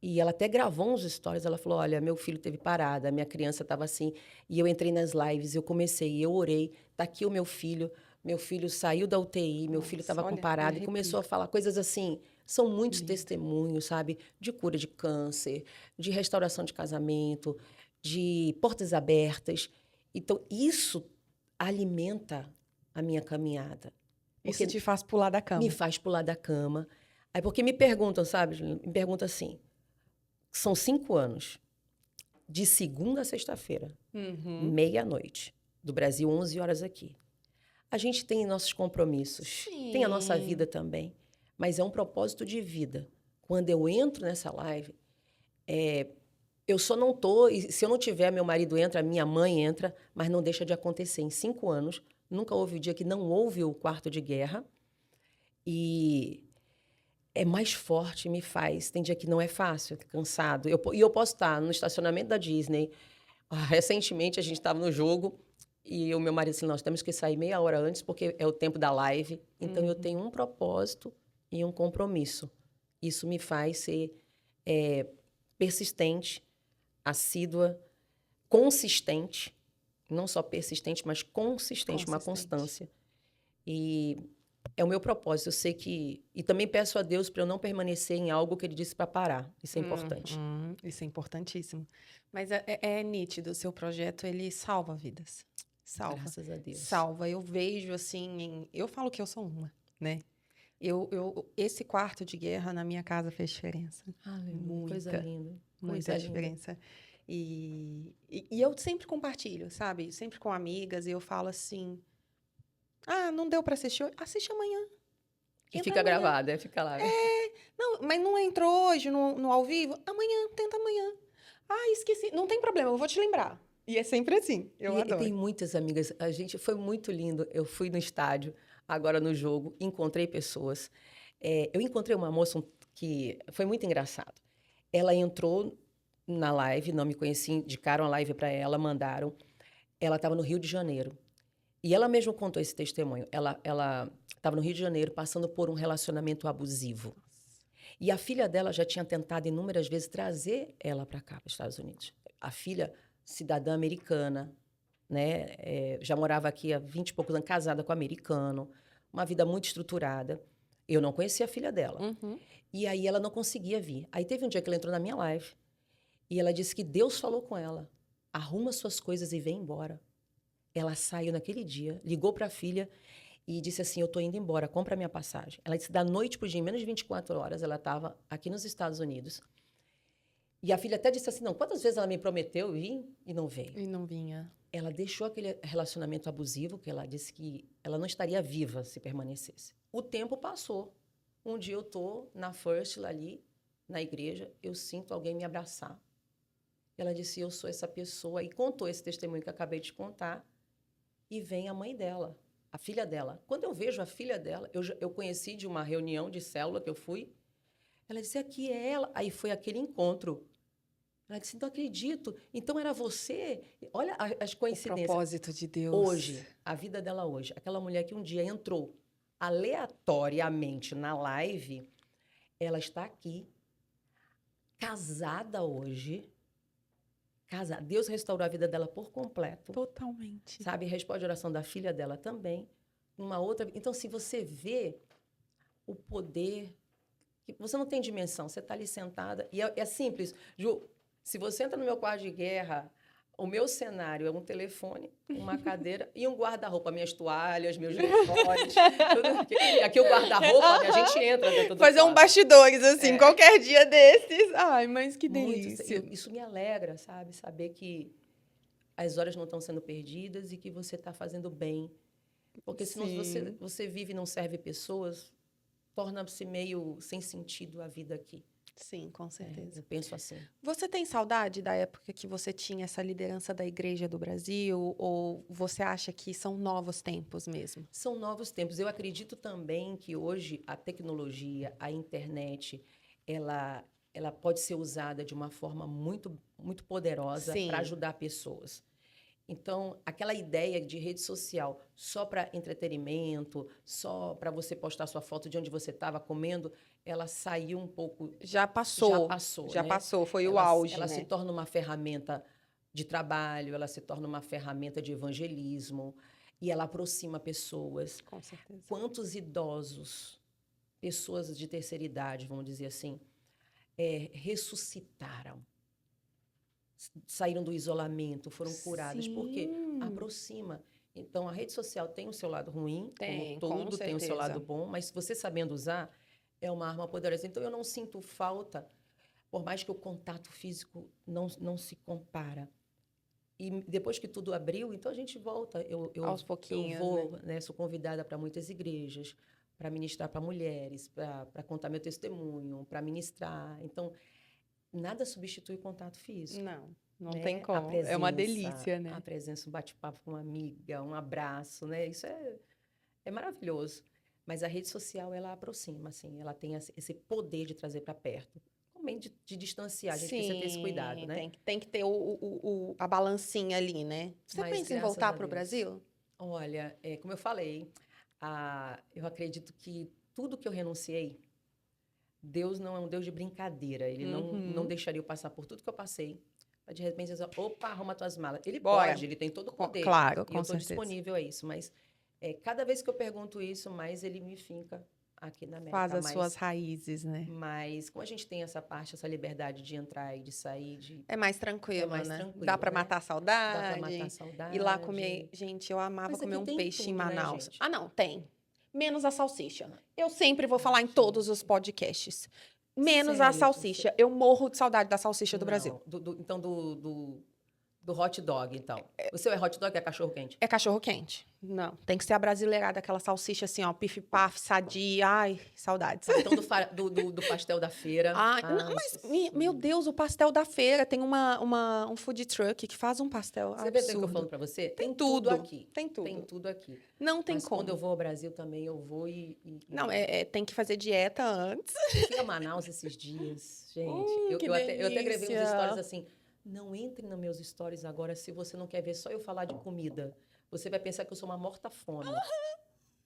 E ela até gravou uns stories, ela falou, olha, meu filho teve parada, minha criança estava assim, e eu entrei nas lives, eu comecei, eu orei, tá aqui o meu filho saiu da UTI, meu filho estava com parada, e começou a falar coisas assim, são muitos testemunhos, sabe, de cura de câncer, de restauração de casamento, de portas abertas. Então, isso alimenta a minha caminhada. Isso te faz pular da cama. Me faz pular da cama. Aí, porque me perguntam, sabe, Juliana? Me perguntam assim, são 5 anos, de segunda a sexta-feira, meia-noite, do Brasil, 11 horas aqui. A gente tem nossos compromissos, tem a nossa vida também, mas é um propósito de vida. Quando eu entro nessa live, eu só não tô, e se eu não tiver, meu marido entra, minha mãe entra, mas não deixa de acontecer. Em 5 anos, nunca houve um dia que não houve o quarto de guerra, e é mais forte, me faz. Tem dia que não é fácil, cansado. E eu posso estar no estacionamento da Disney. Recentemente, a gente estava no jogo e o meu marido disse, nós temos que sair meia hora antes, porque é o tempo da live. Então, eu tenho um propósito e um compromisso. Isso me faz ser persistente, assídua, consistente. Não só persistente, mas consistente, uma constância. E é o meu propósito. Eu sei que... E também peço a Deus para eu não permanecer em algo que Ele disse para parar. Isso é importante. Isso é importantíssimo. Mas é nítido, o seu projeto, ele salva vidas. Salva. Graças a Deus. Salva. Eu vejo, assim... Eu falo que eu sou uma, né? Esse quarto de guerra na minha casa fez diferença. Muita. Coisa linda. Muita diferença. E eu sempre compartilho, sabe? Sempre com amigas. E eu falo assim... Ah, não deu para assistir hoje? Assiste amanhã. E fica gravada, fica lá. Não, mas não entrou hoje no ao vivo? Amanhã, tenta amanhã. Ah, esqueci. Não tem problema, eu vou te lembrar. E é sempre assim, eu adoro. E tem muitas amigas. A gente foi muito lindo. Eu fui no estádio, agora no jogo, encontrei pessoas. Eu encontrei uma moça que foi muito engraçado. Ela entrou na live, não me conhecia, indicaram a live para ela, mandaram. Ela estava no Rio de Janeiro. E ela mesma contou esse testemunho. Ela estava no Rio de Janeiro, passando por um relacionamento abusivo. E a filha dela já tinha tentado inúmeras vezes trazer ela para cá, para os Estados Unidos. A filha, cidadã americana, né? Já morava aqui há 20 e poucos anos, casada com um americano, uma vida muito estruturada. Eu não conhecia a filha dela. E aí ela não conseguia vir. Aí teve um dia que ela entrou na minha live e ela disse que Deus falou com ela: arruma suas coisas e vem embora. Ela saiu naquele dia, ligou para a filha e disse assim, eu estou indo embora, compra a minha passagem. Ela disse, da noite para o dia, em menos de 24 horas, ela estava aqui nos Estados Unidos. E a filha até disse assim, não, quantas vezes ela me prometeu vir e não veio? E não vinha. Ela deixou aquele relacionamento abusivo, que ela disse que ela não estaria viva se permanecesse. O tempo passou. Um dia eu estou na First, ali, na igreja, eu sinto alguém me abraçar. Ela disse, eu sou essa pessoa, e contou esse testemunho que eu acabei de contar. E vem a mãe dela, a filha dela. Quando eu vejo a filha dela, eu conheci de uma reunião de célula que eu fui. Ela disse, aqui é ela. Aí foi aquele encontro. Ela disse, não acredito. Então era você? Olha as coincidências. O propósito de Deus. Hoje, a vida dela hoje. Aquela mulher que um dia entrou aleatoriamente na live, ela está aqui. casada hoje. Deus restaurou a vida dela por completo. Totalmente. Sabe? Responde a oração da filha dela também. Uma outra. Então, se você vê o poder, que você não tem dimensão, você está ali sentada. E é simples. Ju, se você entra no meu quarto de guerra, o meu cenário é um telefone, uma cadeira e um guarda-roupa. Minhas toalhas, meus lençóis. Aqui o guarda-roupa, né? A gente entra dentro do Fazer quarto. um bastidores, assim, qualquer dia desses. Ai, mas que delícia. Isso me alegra, sabe? Saber que as horas não estão sendo perdidas e que você está fazendo bem. Porque senão você vive e não serve pessoas, torna-se meio sem sentido a vida aqui. Sim, com certeza. Eu penso assim. Você tem saudade da época que você tinha essa liderança da Igreja do Brasil? Ou você acha que são novos tempos mesmo? São novos tempos. Eu acredito também que hoje a tecnologia, a internet, ela pode ser usada de uma forma muito, muito poderosa para ajudar pessoas. Então, aquela ideia de rede social só para entretenimento, só para você postar sua foto de onde você estava comendo, ela saiu um pouco... Já passou. Já passou, foi o auge, Ela se torna uma ferramenta de trabalho, ela se torna uma ferramenta de evangelismo e ela aproxima pessoas. Com certeza. Quantos idosos, pessoas de terceira idade, vamos dizer assim, ressuscitaram? Saíram do isolamento, foram curadas, porque aproxima. Então, a rede social tem o seu lado ruim, como tudo tem o seu lado bom, mas você sabendo usar, é uma arma poderosa. Então, eu não sinto falta, por mais que o contato físico não se compara. E depois que tudo abriu, então a gente volta. Aos pouquinhos, eu vou, né? Sou convidada para muitas igrejas, para ministrar para mulheres, para contar meu testemunho, para ministrar. Então, nada substitui o contato físico. Não tem como. Presença, é uma delícia, né? A presença, um bate-papo com uma amiga, um abraço, né? Isso é maravilhoso. Mas a rede social, ela aproxima, assim. Ela tem esse poder de trazer para perto. Também de distanciar. A gente precisa ter esse cuidado, né? Tem que ter a balancinha ali, né? Você pensa em voltar para o Brasil? Olha, como eu falei, eu acredito que tudo que eu renunciei, Deus não é um Deus de brincadeira. Ele não deixaria eu passar por tudo que eu passei. Pra de repente, dizer, opa, arruma tuas malas. Ele pode, ele tem todo o poder. Claro, com certeza. E eu estou disponível a isso. Mas cada vez que eu pergunto isso, mais ele me finca aqui na América. Faz as suas raízes, né? Mas como a gente tem essa parte, essa liberdade de entrar e de sair... É mais tranquilo, né? Tranquilo, Dá para matar a saudade. Dá para matar a saudade. Ir lá comer... Gente, eu amava comer um peixe em Manaus. Né, não, tem. Menos a salsicha. Eu sempre vou falar em todos os podcasts. Menos a salsicha. Eu morro de saudade da salsicha do Brasil. Então, do hot dog, então. O seu é hot dog ou é cachorro-quente? É cachorro-quente. Não, tem que ser a brasileirada, aquela salsicha assim, ó, pif-paf, sadia. Ai, saudades. Então, do pastel da feira. Não, mas, meu Deus, o pastel da feira. Tem um food truck que faz um pastel absurdo. Você vê o que eu falo pra você? Tem tudo aqui. Tem tudo. Tem tudo aqui. Não tem mas como. quando eu vou ao Brasil também, eu vou Não, tem que fazer dieta antes. Eu fui a Manaus esses dias, gente. Eu até gravei uns stories assim... Não entre nos meus stories agora se você não quer ver só eu falar de comida. Você vai pensar que eu sou uma morta-fome.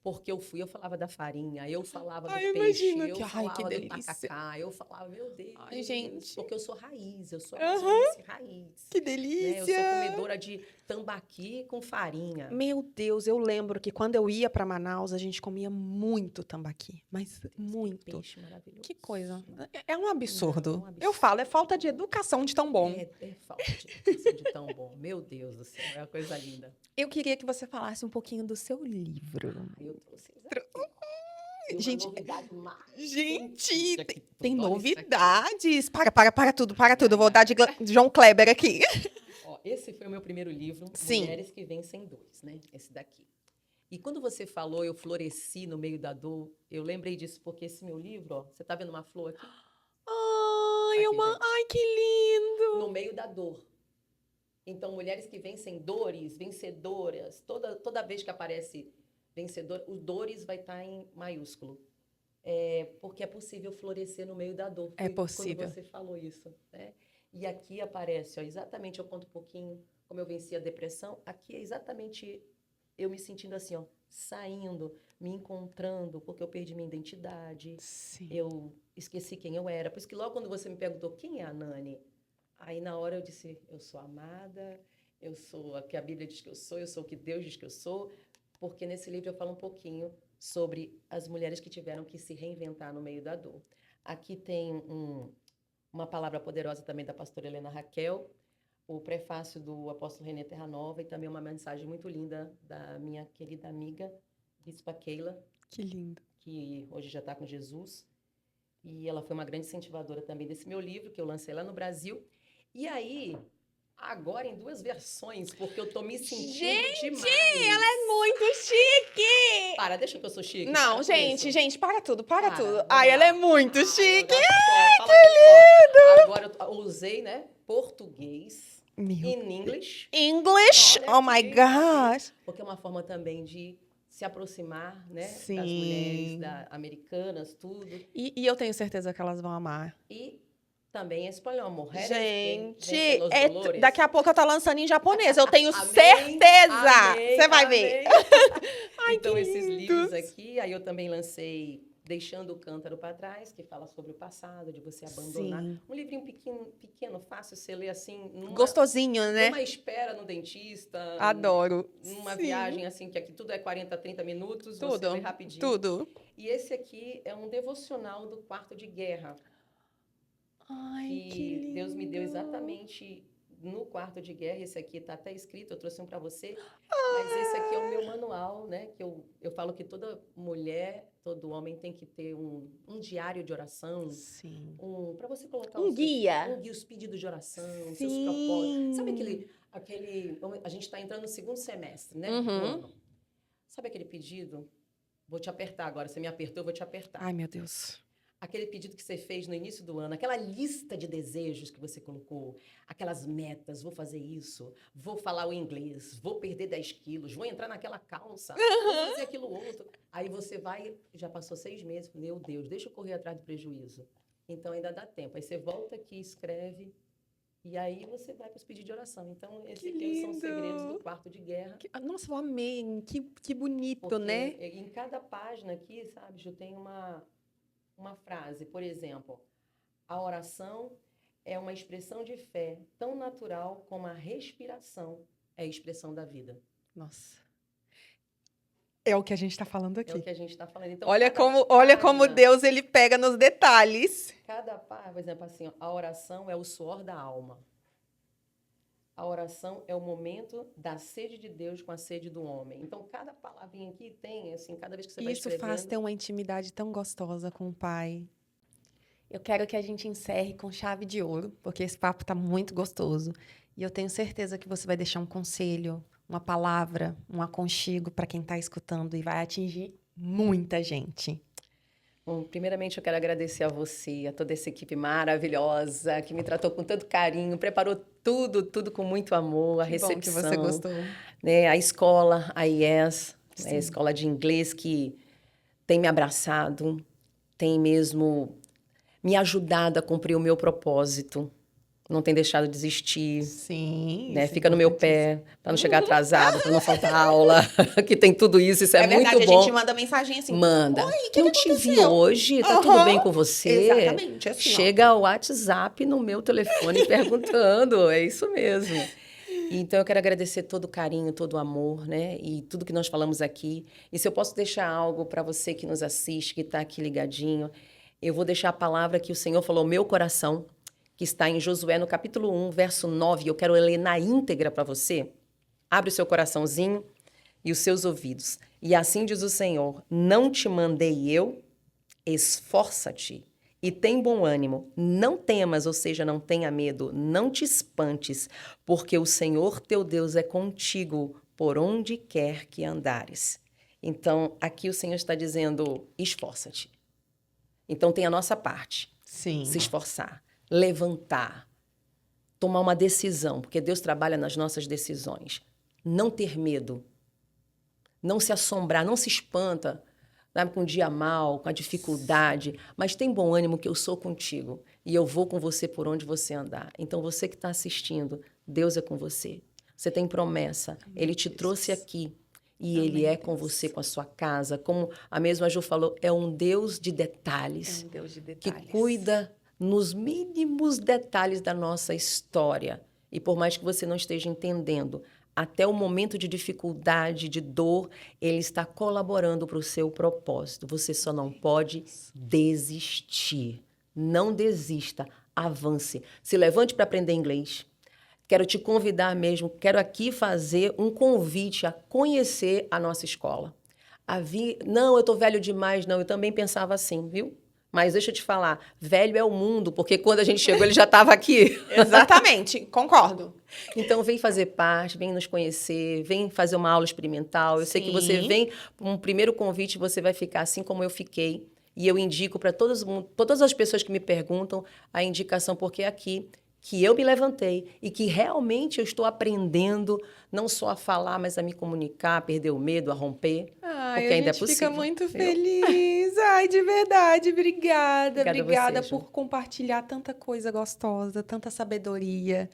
Porque eu falava da farinha, eu falava do peixe, eu falava do tacacá, eu falava, meu Deus. Ai, gente. Porque eu sou raiz, eu sou raiz. Que delícia. Né? Eu sou comedora de tambaqui com farinha. Meu Deus, eu lembro que quando eu ia para Manaus, a gente comia muito tambaqui, mas muito. Peixe maravilhoso. Que coisa. É um absurdo. Não, é um absurdo. Eu falo, é falta de educação de tão bom. É falta de educação de tão bom. Meu Deus do céu, é uma coisa linda. Eu queria que você falasse um pouquinho do seu livro. Eu trouxe. Gente, aqui, tem novidades. Para tudo. Eu vou dar de João Kleber aqui. Ó, esse foi o meu primeiro livro, Sim. Mulheres que Vencem Dores, né? Esse daqui. E quando você falou, eu floresci no meio da dor, eu lembrei disso, porque esse meu livro, ó, você tá vendo uma flor aqui? Ai, que lindo! No meio da dor. Então, mulheres que vencem dores, vencedoras, toda vez que aparece vencedor, o dores vai estar em maiúsculo. Porque é possível florescer no meio da dor. É possível. Quando você falou isso, né? E aqui aparece, ó, exatamente, eu conto um pouquinho como eu venci a depressão. Aqui é exatamente eu me sentindo assim, ó, saindo, me encontrando, porque eu perdi minha identidade, Sim. eu esqueci quem eu era. Por isso que logo quando você me perguntou quem é a Nani, aí na hora eu disse, eu sou amada, eu sou a que a Bíblia diz que eu sou o que Deus diz que eu sou, porque nesse livro eu falo um pouquinho sobre as mulheres que tiveram que se reinventar no meio da dor. Aqui tem uma palavra poderosa também da pastora Helena Raquel, o prefácio do apóstolo René Terranova e também uma mensagem muito linda da minha querida amiga, Bispa Keila. Que lindo. Que hoje já está com Jesus. E ela foi uma grande incentivadora também desse meu livro, que eu lancei lá no Brasil. E aí, agora em 2 versões, porque eu tô me sentindo demais. Ela é muito chique! Para, deixa que eu sou chique. Não, para gente, para tudo. Vamos Ai, ela lá. é muito chique! Que lindo! Agora eu usei, né, português, in English. English? Olha Oh my aqui, God! Porque é uma forma também de se aproximar, né, Sim. das mulheres americanas, tudo. E eu tenho certeza que elas vão amar. E também espanhol, mujeres Gente, que los dolores. daqui a pouco eu tô lançando em japonês, eu tenho Amém, certeza! amém, Você vai amém. ver. Ai, então, que esses lindos. livros aqui, aí eu também lancei Deixando o Cântaro para Trás, que fala sobre o passado, de você abandonar. Sim. Um livrinho pequeno, fácil, você lê assim, Gostosinho, né? numa espera no dentista. Adoro. Numa Sim. viagem, assim, que aqui tudo é 40, 30 minutos, Tudo, você lê rapidinho. tudo. E esse aqui é um devocional do quarto de guerra. Ai, que Que lindo. Deus me deu exatamente no quarto de guerra. Esse aqui está até escrito, eu trouxe um para você. Mas esse aqui é o meu manual, né? Que eu falo que toda mulher, todo homem tem que ter um diário de oração. Sim. Para você colocar guia. Os pedidos de oração, Sim. seus propósitos. Sabe aquele... A gente está entrando no 2º semestre, né? Uhum. Sabe aquele pedido? Vou te apertar agora. Você me apertou, eu vou te apertar. Ai, meu Deus. Aquele pedido que você fez no início do ano, aquela lista de desejos que você colocou, aquelas metas, vou fazer isso, vou falar o inglês, vou perder 10 quilos, vou entrar naquela calça, vou fazer aquilo outro. Aí você vai, já passou 6 meses, meu Deus, deixa eu correr atrás do prejuízo. Então ainda dá tempo. Aí você volta aqui, escreve, e aí você vai para os pedidos de oração. Então, esses aqui são os segredos do quarto de guerra. Nossa, eu amei. Que bonito, Porque né? Em cada página aqui, sabe, Ju, tem uma frase, por exemplo, a oração é uma expressão de fé tão natural como a respiração é a expressão da vida. Nossa. É o que a gente está falando aqui. É o que a gente está falando. Então, olha como Deus ele pega nos detalhes. Cada página, por exemplo, assim, a oração é o suor da alma. A oração é o momento da sede de Deus com a sede do homem. Então, cada palavrinha aqui tem, assim, cada vez que você vai escrevendo... Isso faz ter uma intimidade tão gostosa com o Pai. Eu quero que a gente encerre com chave de ouro, porque esse papo está muito gostoso. E eu tenho certeza que você vai deixar um conselho, uma palavra, um aconchego para quem está escutando e vai atingir muita gente. Bom, primeiramente eu quero agradecer a você, a toda essa equipe maravilhosa que me tratou com tanto carinho, preparou tudo com muito amor, a recepção. Que você gostou. Né, a escola, a IES, a escola de inglês que tem me abraçado, tem mesmo me ajudado a cumprir o meu propósito. Não tem deixado de desistir. Sim. Né? Fica no meu pé, para não chegar atrasado, para não faltar aula, que tem tudo isso é muito verdade, bom. A gente manda mensagem assim. Manda. Oi, não te vi hoje, tá tudo bem com você? Exatamente. Assim, chega o WhatsApp no meu telefone perguntando, é isso mesmo. Então, eu quero agradecer todo o carinho, todo o amor, né? E tudo que nós falamos aqui. E se eu posso deixar algo para você que nos assiste, que está aqui ligadinho, eu vou deixar a palavra que o Senhor falou ao meu coração, que está em Josué, no capítulo 1, verso 9. Eu quero ler na íntegra para você. Abre o seu coraçãozinho e os seus ouvidos. E assim diz o Senhor, não te mandei eu, esforça-te e tem bom ânimo. Não temas, ou seja, não tenha medo, não te espantes, porque o Senhor teu Deus é contigo por onde quer que andares. Então, aqui o Senhor está dizendo, esforça-te. Então, tem a nossa parte. Sim. Se esforçar. Levantar, tomar uma decisão, porque Deus trabalha nas nossas decisões. Não ter medo, não se assombrar, não se espanta, sabe, com o dia mal, com a dificuldade, mas tem bom ânimo que eu sou contigo e eu vou com você por onde você andar. Então, você que está assistindo, Deus é com você. Você tem promessa, Ele te trouxe aqui E Amém, Ele é com Deus. você, com a sua casa. Como a mesma Ju falou, é um Deus de detalhes. É um Deus de Que detalhes. cuida nos mínimos detalhes da nossa história. E por mais que você não esteja entendendo, até o momento de dificuldade, de dor, Ele está colaborando para o seu propósito. Você só não pode desistir. Não desista, avance. Se levante para aprender inglês. Quero te convidar mesmo, quero aqui fazer um convite a conhecer a nossa escola. Não, eu estou velho demais, não. Eu também pensava assim, viu? Mas deixa eu te falar, velho é o mundo, porque quando a gente chegou, ele já estava aqui. Exatamente, concordo. Então, vem fazer parte, vem nos conhecer, vem fazer uma aula experimental. Eu sei que você vem, um primeiro convite, você vai ficar assim como eu fiquei. E eu indico para todas as pessoas que me perguntam a indicação, porque é aqui que eu me levantei e que realmente eu estou aprendendo não só a falar, mas a me comunicar, a perder o medo, a romper, porque ainda é possível. A gente fica muito feliz. Ai, de verdade, obrigada. Obrigada você, por compartilhar tanta coisa gostosa, tanta sabedoria,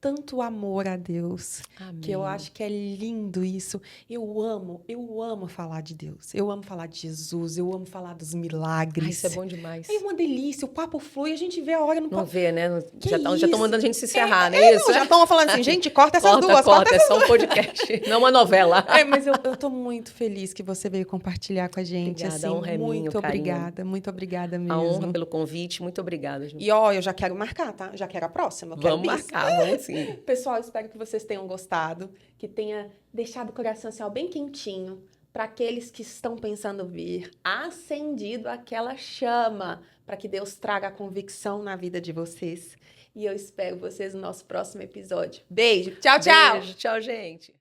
tanto amor a Deus. Amém. Que eu acho que é lindo isso. Eu amo falar de Deus. Eu amo falar de Jesus, eu amo falar dos milagres. Ai, isso é bom demais. É uma delícia, o papo flui, a gente vê a hora no papo. Não vê, né? Que Já estão mandando a gente se encerrar, não é é isso? Não, já estão falando assim, gente, corta essas duas. Corta, é só um podcast, não uma novela. Mas eu tô muito feliz que você veio compartilhar com a gente. Obrigada, assim, a honra é minha, muito obrigada, muito obrigada mesmo. A honra pelo convite, muito obrigada, Ju. E ó, eu já quero marcar, tá? Já quero a próxima. Vamos marcar, vamos sim. Pessoal, espero que vocês tenham gostado, que tenha deixado o coração assim, ó, bem quentinho para aqueles que estão pensando vir, acendido aquela chama, para que Deus traga a convicção na vida de vocês. E eu espero vocês no nosso próximo episódio. Beijo, tchau, tchau! Beijo, tchau, gente!